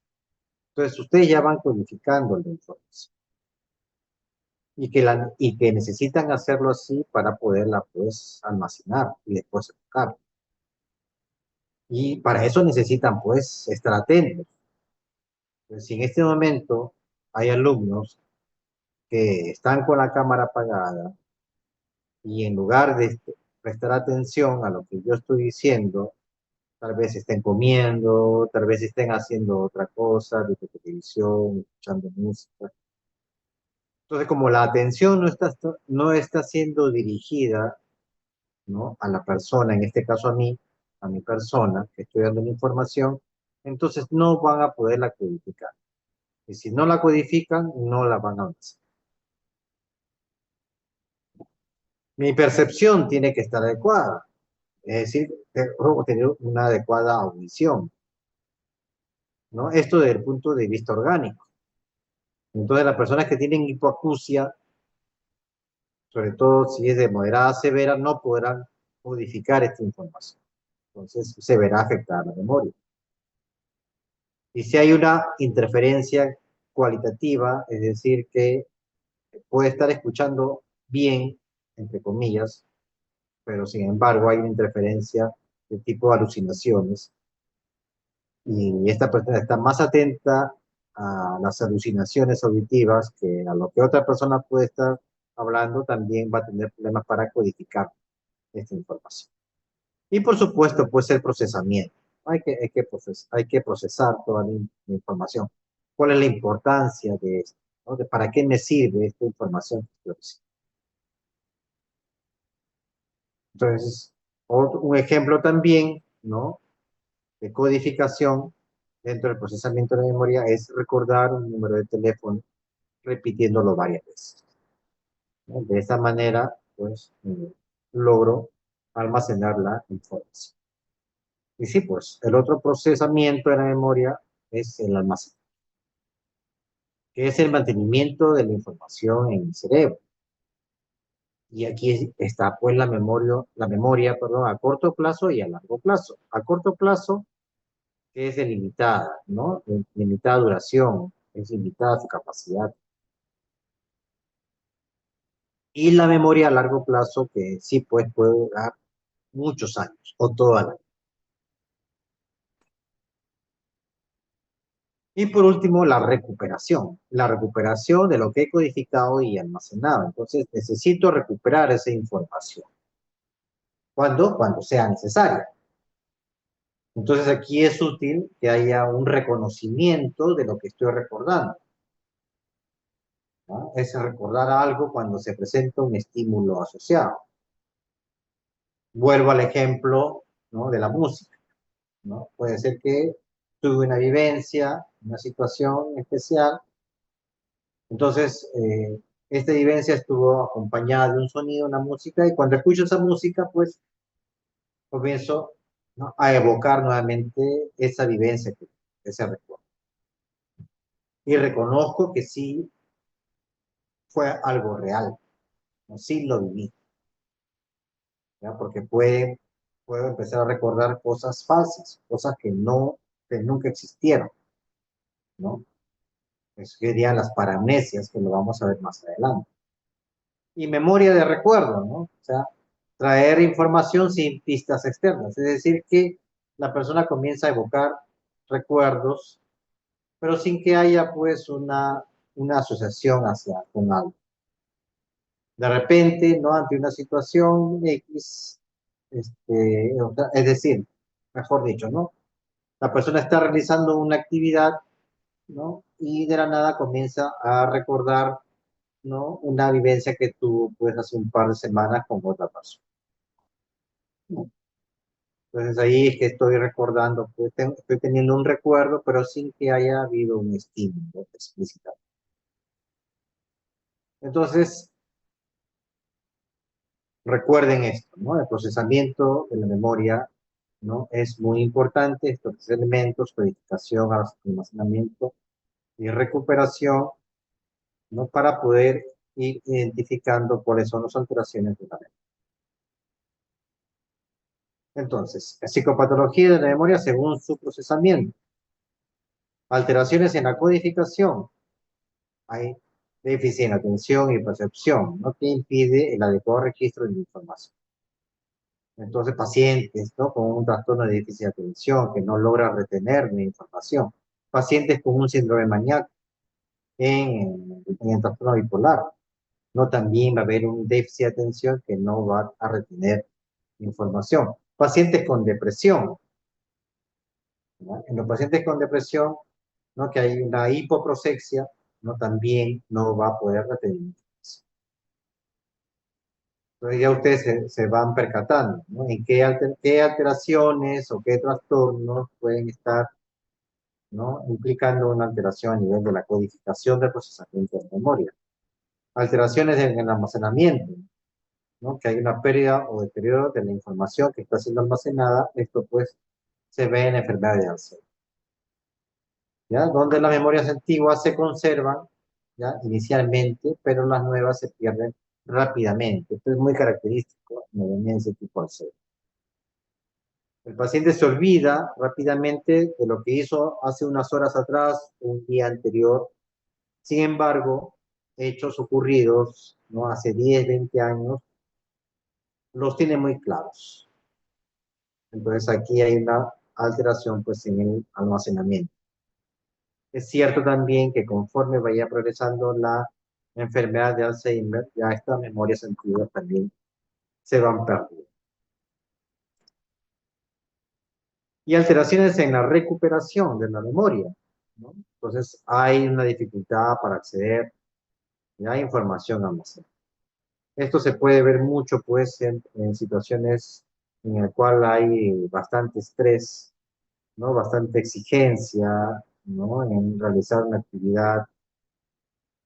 Entonces, ustedes ya van codificando la información y que necesitan hacerlo así para poderla, pues, almacenar y después educar. Y para eso necesitan, pues, estar atentos. Pues, si en este momento hay alumnos que están con la cámara apagada y en lugar de prestar atención a lo que yo estoy diciendo, tal vez estén comiendo, tal vez estén haciendo otra cosa, viendo televisión, escuchando música. Entonces, como la atención no está siendo dirigida, ¿no? A la persona, en este caso a mi persona, que estoy dando la información, entonces no van a poderla codificar. Y si no la codifican, no la van a hacer. Mi percepción tiene que estar adecuada, es decir, tengo que tener una adecuada audición, ¿no? Esto desde el punto de vista orgánico. Entonces, las personas que tienen hipoacusia, sobre todo si es de moderada a severa, no podrán codificar esta información. Entonces, se verá afectada la memoria. Y si hay una interferencia cualitativa, es decir, que puede estar escuchando bien, entre comillas, pero sin embargo hay una interferencia de tipo alucinaciones, y esta persona está más atenta a las alucinaciones auditivas que a lo que otra persona puede estar hablando, también va a tener problemas para codificar esta información. Y por supuesto, pues el procesamiento. Hay que procesar toda la información. ¿Cuál es la importancia de esto? ¿No? ¿Para qué me sirve esta información que estoy recibiendo? Entonces, un ejemplo también, ¿no? De codificación dentro del procesamiento de memoria es recordar un número de teléfono repitiéndolo varias veces, ¿no? De esa manera, pues, logro almacenar la información. Y sí, pues, el otro procesamiento de la memoria es el almacenamiento, que es el mantenimiento de la información en el cerebro. Y aquí está, pues, la memoria, perdón, a corto plazo y a largo plazo. A corto plazo, que es delimitada, ¿no? De limitada duración, es limitada su capacidad. Y la memoria a largo plazo, que sí, pues, puede durar muchos años o toda la vida. Y por último, la recuperación de lo que he codificado y almacenado. Entonces, necesito recuperar esa información. ¿Cuándo? Cuando sea necesaria. Entonces, aquí es útil que haya un reconocimiento de lo que estoy recordando, ¿no? Es recordar algo cuando se presenta un estímulo asociado. Vuelvo al ejemplo, ¿no? De la música, ¿no? Puede ser que tuve una vivencia, una situación especial. Entonces, esta vivencia estuvo acompañada de un sonido, una música, y cuando escucho esa música, pues comienzo, ¿no? A evocar nuevamente esa vivencia, ese recuerdo. Y reconozco que sí fue algo real, ¿no? Sí lo viví, ¿ya? Porque puedo empezar a recordar cosas falsas, cosas que nunca existieron, ¿no? Eso serían las paramnesias, que lo vamos a ver más adelante. Y memoria de recuerdo, ¿no? O sea, traer información sin pistas externas. Es decir, que la persona comienza a evocar recuerdos, pero sin que haya pues una asociación con algo. De repente, ¿no? Ante una situación X, es decir, mejor dicho, ¿no? La persona está realizando una actividad, ¿no? Y de la nada comienza a recordar, ¿no? Una vivencia que tuvo pues hace un par de semanas con otra persona, ¿no? Entonces ahí es que estoy recordando, pues estoy teniendo un recuerdo, pero sin que haya habido un estímulo explícito. Entonces, recuerden esto, ¿no? El procesamiento de la memoria, ¿no? Es muy importante, estos tres elementos: codificación, almacenamiento y recuperación, ¿no? Para poder ir identificando cuáles son las alteraciones de la memoria. Entonces, psicopatología de la memoria según su procesamiento. Alteraciones en la codificación. Hay déficit en atención y percepción, ¿no? Que impide el adecuado registro de la información. Entonces, pacientes, ¿no? Con un trastorno de déficit de atención que no logra retener la información. Pacientes con un síndrome maníaco en el trastorno bipolar, ¿no? También va a haber un déficit de atención que no va a retener información. Pacientes con depresión, ¿no? En los pacientes con depresión, ¿no? Que hay una hipoprosexia, ¿no? También no va a poder retener información. Entonces ya ustedes se van percatando, ¿no? En qué alteraciones o qué trastornos pueden estar, ¿no? Implicando una alteración a nivel de la codificación del procesamiento de memoria. Alteraciones en el almacenamiento, ¿no? Que hay una pérdida o deterioro de la información que está siendo almacenada. Esto pues se ve en enfermedad de Alzheimer, ¿ya? Donde las memorias antiguas se conservan, ¿ya? Inicialmente, pero las nuevas se pierden rápidamente. Esto es muy característico en la demencia tipo Alzheimer. El paciente se olvida rápidamente de lo que hizo hace unas horas atrás, un día anterior. Sin embargo, hechos ocurridos, ¿no? Hace 10, 20 años, los tiene muy claros. Entonces aquí hay una alteración pues en el almacenamiento. Es cierto también que conforme vaya progresando la enfermedad de Alzheimer, ya estas memorias antiguas también se van perdiendo. Y alteraciones en la recuperación de la memoria, ¿no? Entonces hay una dificultad para acceder a información almacenada. Esto se puede ver mucho pues en situaciones en el cual hay bastante estrés, ¿no? Bastante exigencia, ¿no? En realizar una actividad,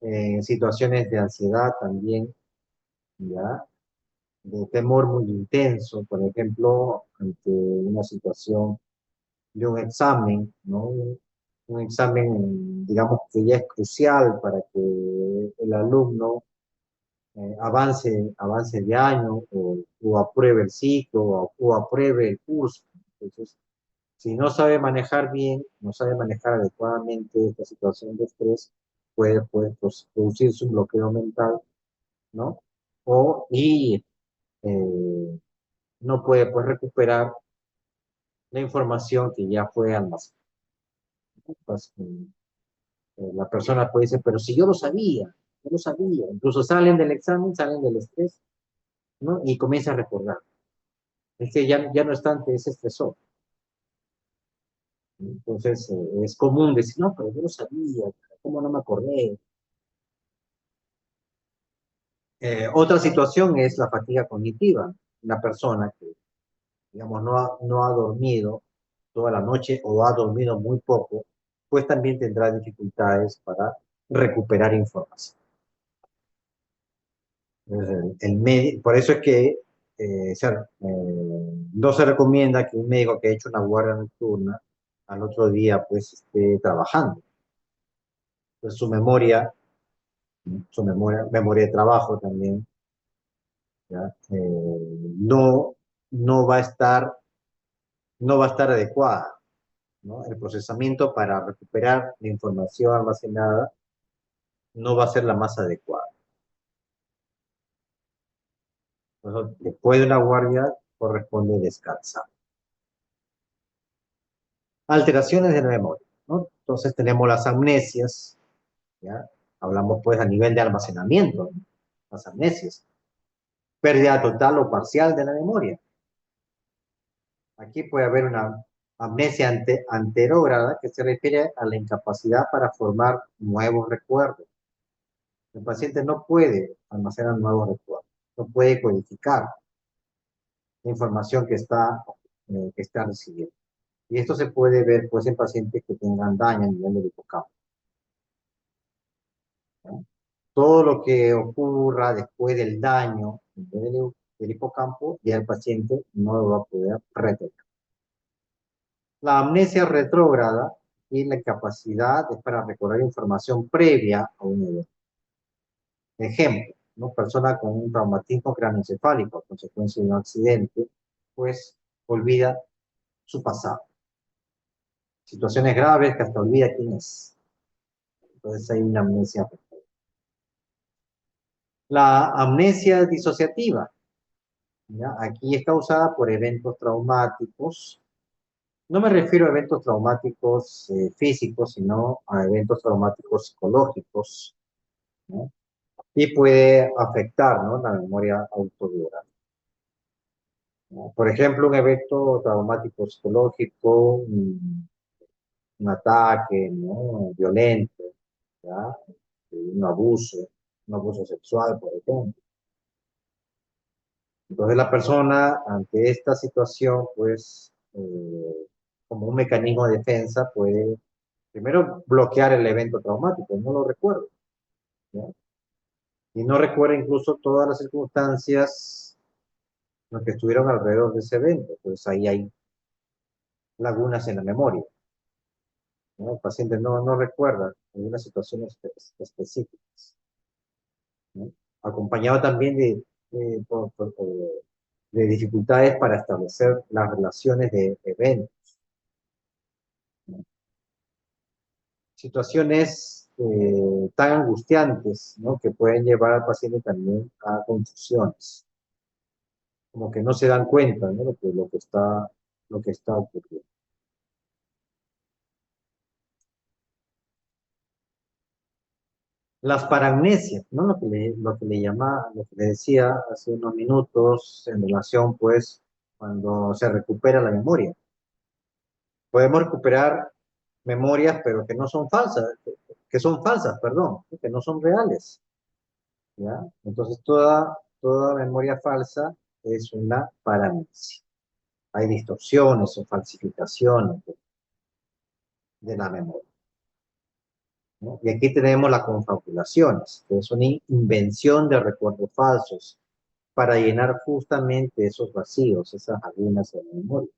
en situaciones de ansiedad también, ¿ya? De temor muy intenso, por ejemplo, ante una situación de un examen, ¿no? Un examen, digamos, que ya es crucial para que el alumno avance de año o apruebe el ciclo o apruebe el curso. Entonces, si no sabe manejar bien, no sabe manejar adecuadamente esta situación de estrés, puede pues, producirse un bloqueo mental, ¿no? Y eh, no puede pues, recuperar la información que ya fue almacenada. Pues, la persona puede decir, pero si yo lo sabía. Incluso salen del examen, salen del estrés, ¿no? Y comienza a recordar. Es que ya no está ante ese estresor. Entonces, es común decir, no, pero yo lo sabía, ¿cómo no me acordé? Otra situación es la fatiga cognitiva. Una persona que, digamos, no ha dormido toda la noche o ha dormido muy poco, pues también tendrá dificultades para recuperar información. Por eso es que no se recomienda que un médico que ha hecho una guardia nocturna al otro día pues esté trabajando. Pues memoria de trabajo también, ¿ya? No va a no va a estar adecuada, ¿no? El procesamiento para recuperar la información almacenada no va a ser la más adecuada. Entonces, después de una guardia corresponde descansar. Alteraciones de la memoria, ¿no? Entonces tenemos las amnesias, ¿ya? Hablamos pues a nivel de almacenamiento, ¿no? Las amnesias. Pérdida total o parcial de la memoria. Aquí puede haber una amnesia anterógrada que se refiere a la incapacidad para formar nuevos recuerdos. El paciente no puede almacenar nuevos recuerdos, no puede codificar la información que está recibiendo. Y esto se puede ver pues, en pacientes que tengan daño a nivel del hipocampo, ¿no? Todo lo que ocurra después del daño del hipocampo, ya el paciente no lo va a poder retener. La amnesia retrógrada es la incapacidad para recordar información previa a un evento. Ejemplo, una persona con un traumatismo craneoencefálico a consecuencia de un accidente, pues olvida su pasado. Situaciones graves que hasta olvida quién es. Entonces hay una amnesia retrógrada. La amnesia disociativa, ¿ya? Aquí es causada por eventos traumáticos. No me refiero a eventos traumáticos físicos, sino a eventos traumáticos psicológicos, ¿no? Y puede afectar, ¿no? La memoria autobiográfica, ¿no? Por ejemplo, un evento traumático psicológico, un ataque, ¿no? Violento, ¿ya? Un abuso sexual, por ejemplo. Entonces la persona ante esta situación, pues, como un mecanismo de defensa, puede primero bloquear el evento traumático, no lo recuerdo, ¿no? Y no recuerda incluso todas las circunstancias lo que estuvieron alrededor de ese evento. Pues ahí hay lagunas en la memoria, ¿no? El paciente no recuerda algunas situaciones específicas, ¿no? Acompañado también de dificultades para establecer las relaciones de eventos, ¿no? Situaciones tan angustiantes, ¿no? Que pueden llevar al paciente también a confusiones, como que no se dan cuenta, ¿no? Lo que está ocurriendo. Las paramnesias, ¿no? Lo que le decía hace unos minutos en relación, pues, cuando se recupera la memoria. Podemos recuperar memorias, pero que no son falsas, que son falsas, perdón, que no son reales, ¿ya? Entonces, toda memoria falsa es una paramnesia. hay distorsiones o falsificaciones de la memoria, ¿no? Y aquí tenemos las confabulaciones, que es una invención de recuerdos falsos para llenar justamente esos vacíos, esas lagunas en la memoria.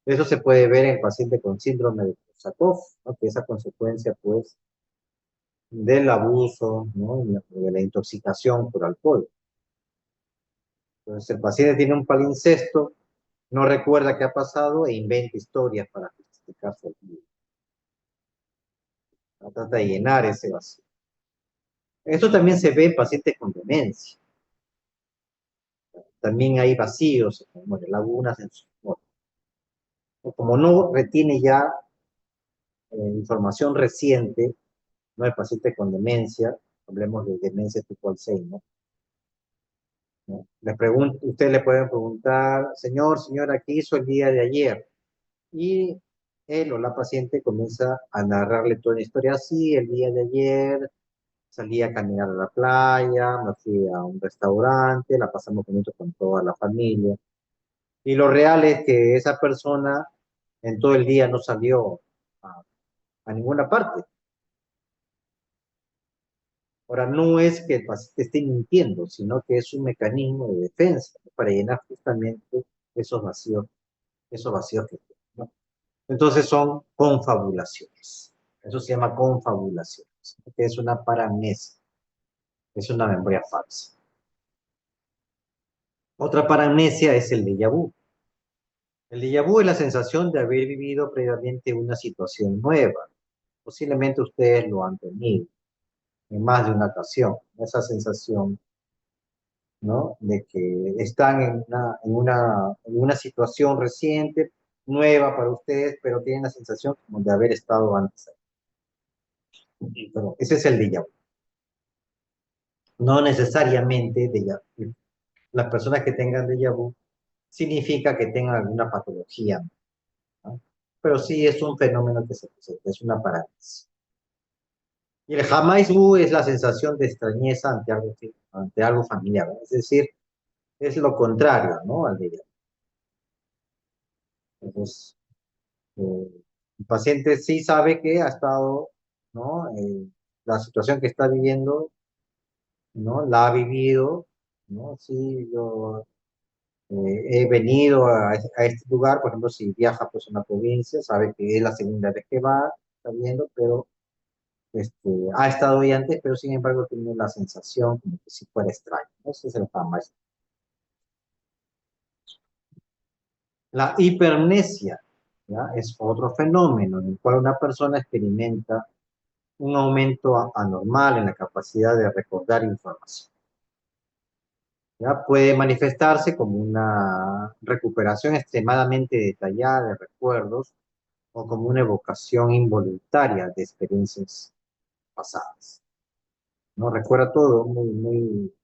Eso se puede ver en pacientes con síndrome de Korsakoff, ¿no? Que es a consecuencia, pues, del abuso, ¿no? De la intoxicación por alcohol. Entonces, el paciente tiene un palincesto, no recuerda qué ha pasado e inventa historias para justificar su vida. Trata de llenar ese vacío. Esto también se ve en pacientes con demencia. También hay vacíos en la memoria, lagunas en su memoria. Como no retiene ya información reciente, no el paciente con demencia, hablemos de demencia tipo Alzheimer, ¿no? Usted le puede preguntar, señor, señora, ¿qué hizo el día de ayer? Y él o la paciente comienza a narrarle toda la historia así, el día de ayer salí a caminar a la playa, me fui a un restaurante, la pasamos bonito con toda la familia. Y lo real es que esa persona en todo el día no salió a, a ninguna parte. Ahora, no es que el paciente esté mintiendo, sino que es un mecanismo de defensa, ¿no? Para llenar justamente esos vacíos que tiene, ¿no? Entonces son confabulaciones. Eso se llama confabulaciones, que es una paramnesia, es una memoria falsa. Otra paramnesia es el déjà vu. El déjà vu es la sensación de haber vivido previamente una situación nueva. Posiblemente ustedes lo han tenido en más de una ocasión. Esa sensación, ¿no? De que están en una situación reciente, nueva para ustedes, pero tienen la sensación como de haber estado antes ahí. Pero ese es el déjà vu. No necesariamente las personas que tengan déjà vu significa que tengan alguna patología, ¿no? Pero sí es un fenómeno que se presenta, es una parálisis. Y el jamais vu es la sensación de extrañeza ante algo familiar, ¿no? Es decir, es lo contrario, ¿no? Al déjà vu. Entonces, el paciente sí sabe que ha estado, ¿no? La situación que está viviendo, ¿no? La ha vivido, ¿no? Sí, yo he venido a este lugar, por ejemplo, si viaja pues a una provincia, sabe que es la segunda vez que va, está viendo, pero ha estado ahí antes, pero sin embargo tiene la sensación como que si fuera extraño, ¿no? Ese es el famoso. La hipermnesia, ¿ya? Es otro fenómeno en el cual una persona experimenta un aumento anormal en la capacidad de recordar información. ¿Ya? Puede manifestarse como una recuperación extremadamente detallada de recuerdos o como una evocación involuntaria de experiencias pasadas. ¿No? Recuerda todo muy, muy,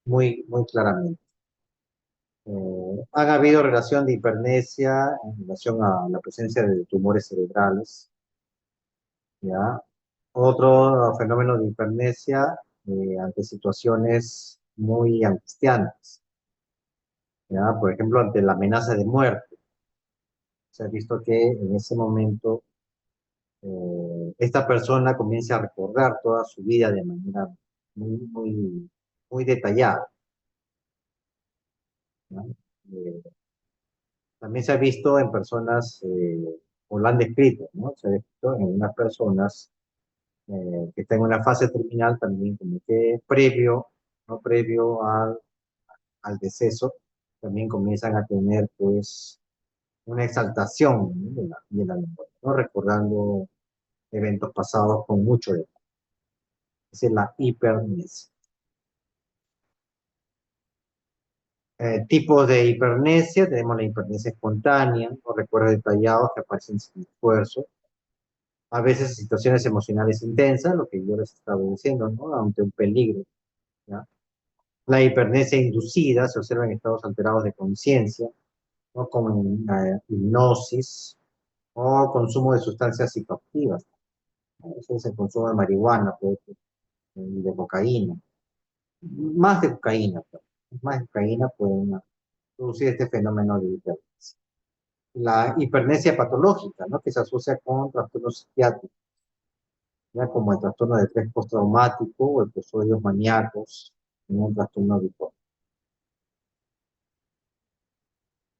muy, muy claramente. Han habido relación de hipernesia en relación a la presencia de tumores cerebrales, ¿ya? Otro fenómeno de hipernesia ante situaciones muy angustiantes, ¿ya? Por ejemplo, ante la amenaza de muerte. Se ha visto que en ese momento esta persona comienza a recordar toda su vida de manera muy, muy, muy detallada, ¿no? Eh, También se ha visto en personas, o lo han descrito, ¿no? Se ha visto en unas personas que están en una fase terminal también, como que previo, ¿no? Previo al deceso, también comienzan a tener, pues, una exaltación, ¿no? de la memoria, ¿no? Recordando eventos pasados con mucho detalle. Esa es la hipermnesia. Tipos de hipermnesia, tenemos la hipermnesia espontánea, o recuerdos detallados que aparecen sin esfuerzo, a veces situaciones emocionales intensas, lo que yo les estaba diciendo, ¿no? Ante un peligro, ¿ya? La hipernesia inducida se observa en estados alterados de conciencia, ¿no? Como en hipnosis o consumo de sustancias psicoactivas, ¿no? Eso es el consumo de marihuana, pues, y de cocaína. Más de cocaína, pues. Más de cocaína pueden producir este fenómeno de hipernesia. La hipernesia patológica, ¿no? Que se asocia con trastornos psiquiátricos, ya como el trastorno de estrés postraumático o episodios maníacos en un trastorno bipolar.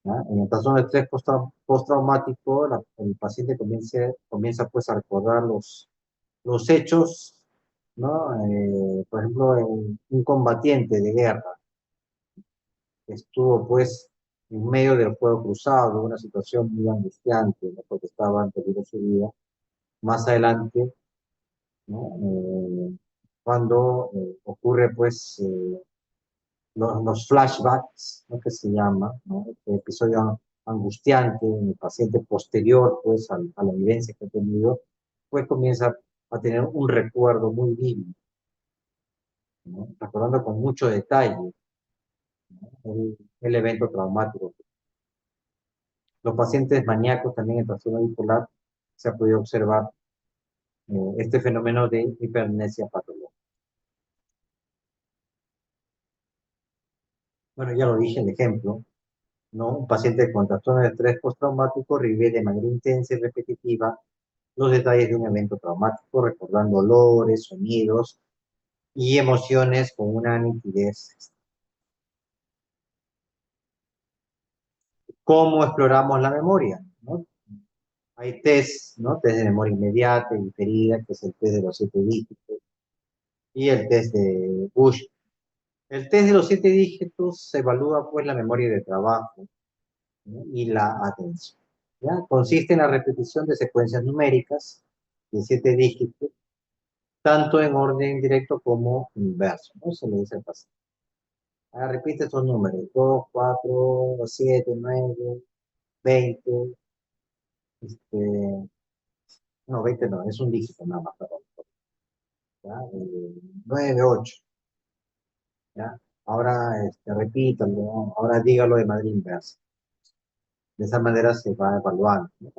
¿Ya? En el trastorno de estrés postraumático, el paciente comienza pues a recordar los hechos, ¿no? Por ejemplo, un combatiente de guerra que estuvo pues en medio del fuego cruzado, una situación muy angustiante, ¿no? Porque estaba en peligro su vida. Más adelante, ¿no? Cuando ocurre pues los flashbacks, ¿no? Que se llama, ¿no? Este episodio angustiante en el paciente posterior pues a la vivencia que ha tenido, pues comienza a tener un recuerdo muy vívido, ¿no? Recordando con mucho detalle, ¿no? el evento traumático. Los pacientes maníacos también en trastorno bipolar se ha podido observar este fenómeno de hipermnesia patológica. Bueno, ya lo dije, el ejemplo, ¿no? Un paciente con trastorno de estrés postraumático revive de manera intensa y repetitiva los detalles de un evento traumático, recordando olores, sonidos y emociones con una nitidez. ¿Cómo exploramos la memoria? ¿No? Hay test, ¿no? Test de memoria inmediata y diferida, que es el test de los 7 dígitos, y el test de Bush. El test de los 7 dígitos se evalúa pues la memoria de trabajo, ¿no? Y la atención. ¿Ya? Consiste en la repetición de secuencias numéricas de 7 dígitos, tanto en orden directo como inverso, ¿no? Se le dice al paciente. Ahora repite estos números: 2, 4, 7, 9, 20, no, 20 no, es un dígito nada más, perdón. ¿Ya? 9, 8, ¿ya? Ahora repítalo, ¿no? Ahora dígalo de manera inversa. De esa manera se va evaluando, ¿no?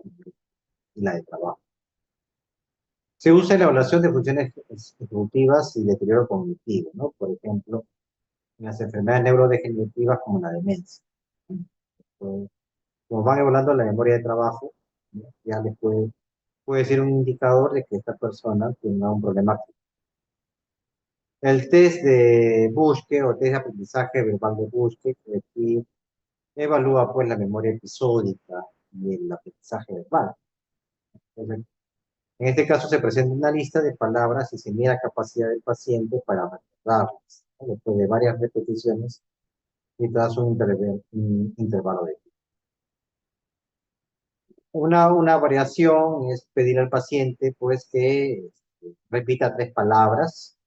Y la de trabajo. Se usa en la evaluación de funciones ejecutivas y deterioro cognitivo, ¿no? Por ejemplo, en las enfermedades neurodegenerativas como la demencia. Pues, como van evaluando la memoria de trabajo, ¿no? Ya les puede ser un indicador de que esta persona tenga un problema. El test de Buschke o test de aprendizaje verbal de Buschke, que aquí evalúa pues la memoria episódica y el aprendizaje verbal. Entonces, en este caso se presenta una lista de palabras y se mide la capacidad del paciente para recordarlas, ¿no? Después de varias repeticiones y tras un intervalo de tiempo. Una variación es pedir al paciente pues que repita 3 palabras,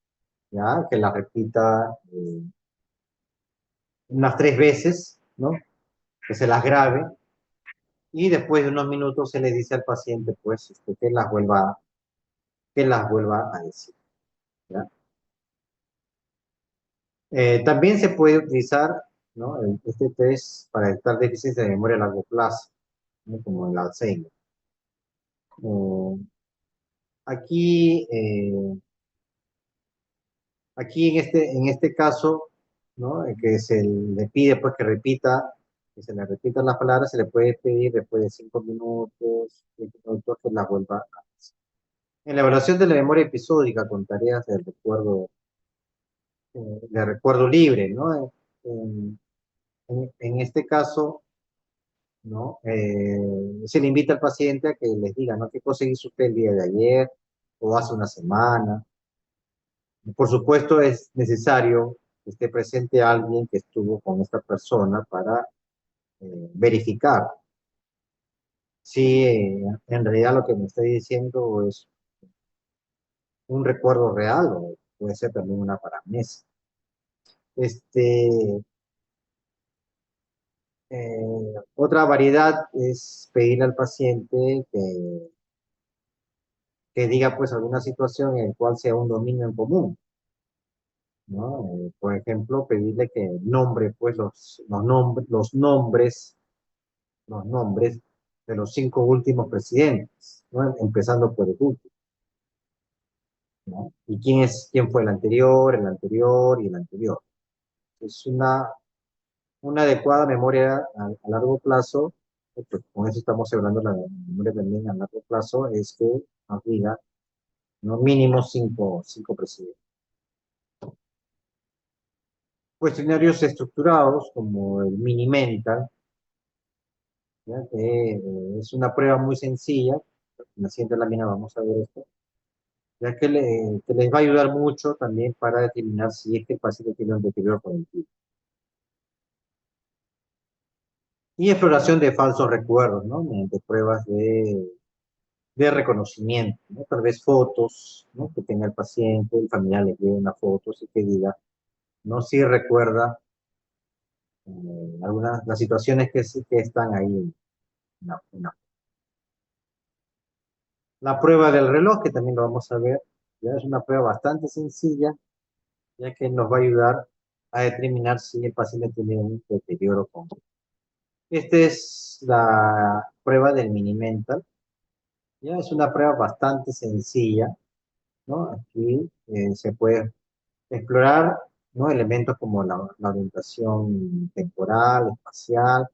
¿ya? Que las repita unas 3 veces, ¿no? Que se las grabe y después de unos minutos se le dice al paciente pues que las vuelva a decir, ¿ya? También se puede utilizar, ¿no? Este test para detectar déficits de memoria a largo plazo, ¿no? Como el Alzheimer. Eh, aquí, aquí en este caso, ¿no? Que se le pide pues que se le repitan las palabras, se le puede pedir después de 5 minutos, 20 minutos que las vuelva a decir. En la evaluación de la memoria episódica con tareas de recuerdo libre, ¿no? En este caso, ¿no? Se le invita al paciente a que les diga, ¿no? ¿Qué cosa hizo usted el día de ayer o hace una semana? Por supuesto, es necesario que esté presente alguien que estuvo con esta persona para verificar si en realidad lo que me está diciendo es un recuerdo real o puede ser también una paramnesia. Este, Otra variedad es pedirle al paciente que diga pues alguna situación en la cual sea un dominio en común, ¿no? Por ejemplo, pedirle que nombre pues los nombres de los 5 últimos presidentes, ¿no? Empezando por el último, ¿no? Y quién fue el anterior y el anterior. Es una Una adecuada memoria a largo plazo, porque con eso estamos hablando la memoria también a largo plazo, es que nos diga, no mínimo cinco presidentes. Cuestionarios estructurados como el mini mental, ¿ya? Que es una prueba muy sencilla. En la siguiente lámina vamos a ver esto, ya que les va a ayudar mucho también para determinar si es que el paciente tiene un deterioro cognitivo. Y exploración de falsos recuerdos, ¿no? Mediante pruebas de reconocimiento, ¿no? Tal vez fotos, ¿no? Que tenga el paciente, el familiar le lleve una foto y que diga, ¿no? Si recuerda algunas las situaciones que están ahí en la prueba del reloj, que también lo vamos a ver, ya es una prueba bastante sencilla, ya que nos va a ayudar a determinar si el paciente tiene un deterioro cognitivo. Esta es la prueba del mini mental, ya es una prueba bastante sencilla, ¿no? Aquí se puede explorar, ¿no? Elementos como la orientación temporal, espacial,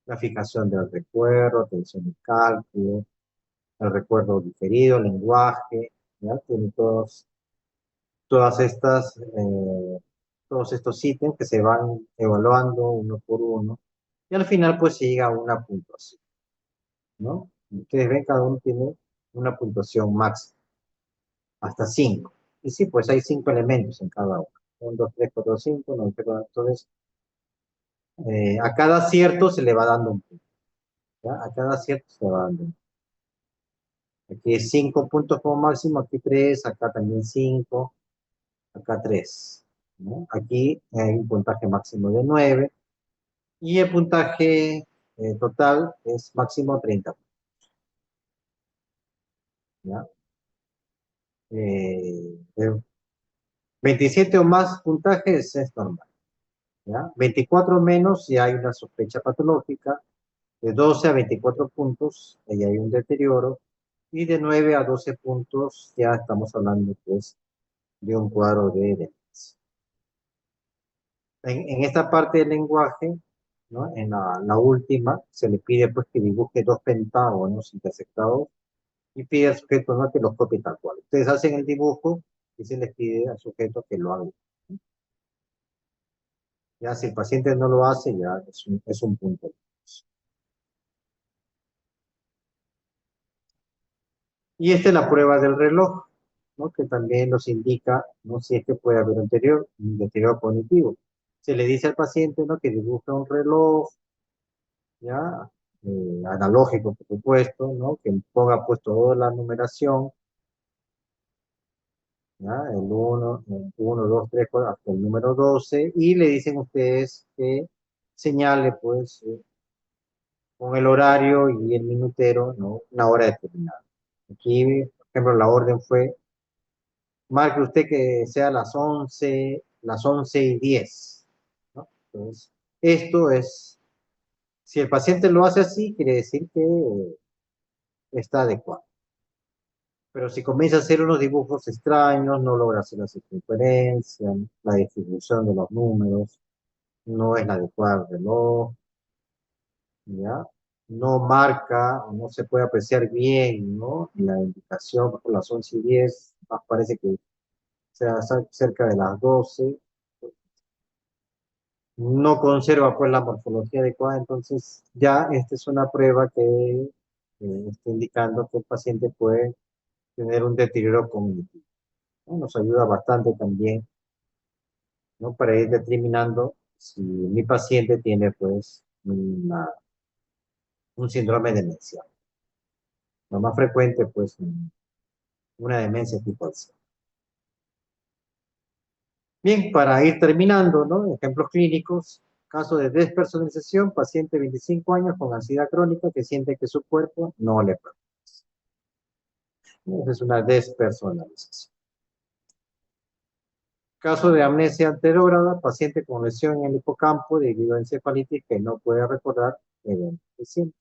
la fijación del recuerdo, atención y cálculo, el recuerdo diferido, lenguaje, ¿ya? Tiene todas estas, todos estos ítems que se van evaluando uno por uno y al final pues se llega a una puntuación, ¿no? Ustedes ven, cada uno tiene una puntuación máxima, hasta 5. Y sí, pues hay 5 elementos en cada uno. 1, 2, 3, 4, 5, no, entonces a cada acierto se le va dando un punto, ¿ya? A cada acierto se le va dando un punto. Aquí es 5 puntos como máximo, aquí 3, acá también 5, acá 3, ¿no? Aquí hay un puntaje máximo de 9 y el puntaje total es máximo 30, ¿ya? De 27 o más puntajes es normal, ¿ya? 24 menos si hay una sospecha patológica, de 12 a 24 puntos ahí hay un deterioro, y de 9 a 12 puntos ya estamos hablando pues de un cuadro de demencia. En esta parte del lenguaje, ¿no? En la última, se le pide pues que dibuje dos pentágonos intersectados y pide al sujeto, ¿no? Que los copie tal cual. Ustedes hacen el dibujo y se les pide al sujeto que lo haga. Ya si el paciente no lo hace, ya es un punto. Y esta es la prueba del reloj, ¿no? Que también nos indica, ¿no? Si es que puede haber un deterioro cognitivo. Se le dice al paciente, ¿no? Que dibuje un reloj, ¿ya? Analógico, por supuesto, ¿no? Que ponga pues toda la numeración, ¿ya? El 1, 2, 3, 4, hasta el número 12, y le dicen ustedes que señale pues con el horario y el minutero, ¿no? Una hora determinada. Aquí, por ejemplo, la orden fue, marque usted que sea las 11:10, ¿no? Entonces, esto es, si el paciente lo hace así, quiere decir que está adecuado. Pero si comienza a hacer unos dibujos extraños, no logra hacer la circunferencia, la distribución de los números, no es la adecuada del reloj, ¿ya? No marca, o no se puede apreciar bien, ¿no? La indicación por las 11:10, más parece que sea cerca de las 12, no conserva pues la morfología adecuada, entonces ya esta es una prueba que está indicando que el paciente puede tener un deterioro cognitivo, ¿no? Nos ayuda bastante también, ¿no? Para ir determinando si mi paciente tiene pues un síndrome demencial. Lo más frecuente pues una demencia tipo Alzheimer. Bien, para ir terminando, ¿no? Ejemplos clínicos. Caso de despersonalización, paciente de 25 años con ansiedad crónica que siente que su cuerpo no le pertenece. Esa es una despersonalización. Caso de amnesia anterógrada, paciente con lesión en el hipocampo debido a encefalitis que no puede recordar eventos recientes.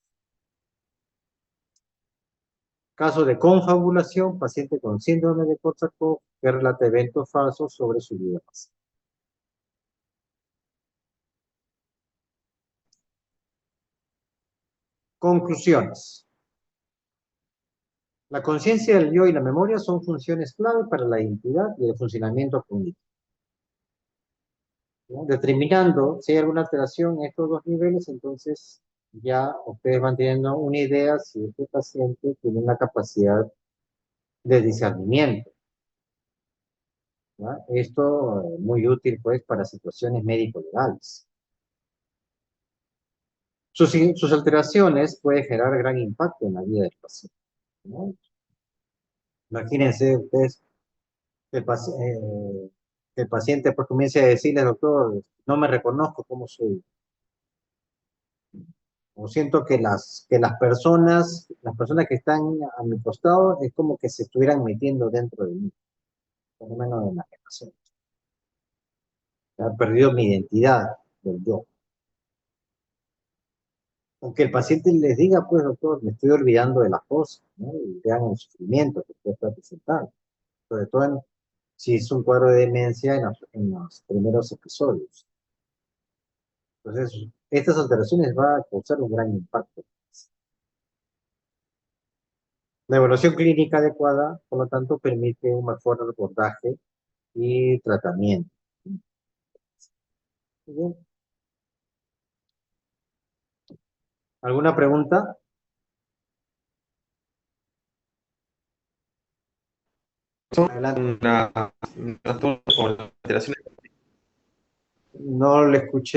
Caso de confabulación, paciente con síndrome de Korsakoff que relata eventos falsos sobre su vida pasada. Conclusiones. La conciencia del yo y la memoria son funciones clave para la identidad y el funcionamiento cognitivo, ¿no? Determinando si hay alguna alteración en estos dos niveles, entonces ya ustedes van teniendo una idea si este paciente tiene una capacidad de discernimiento, ¿no? Esto muy útil pues para situaciones médico-legales. Sus alteraciones pueden generar gran impacto en la vida del paciente, ¿no? Imagínense ustedes que que el paciente pues comience a decirle, doctor, no me reconozco como soy. O siento que las personas que están a mi costado es como que se estuvieran metiendo dentro de mí, por lo menos de la generación. Ha perdido mi identidad del yo. Aunque el paciente les diga, pues, doctor, me estoy olvidando de las cosas, ¿no? Y vean el sufrimiento que usted está presentando. Sobre todo si es un cuadro de demencia en los primeros episodios. Entonces, estas alteraciones van a causar un gran impacto. La evaluación clínica adecuada, por lo tanto, permite un mejor abordaje y tratamiento. Muy bien. ¿Alguna pregunta? Adelante. Una, con las alteraciones. No le escuché.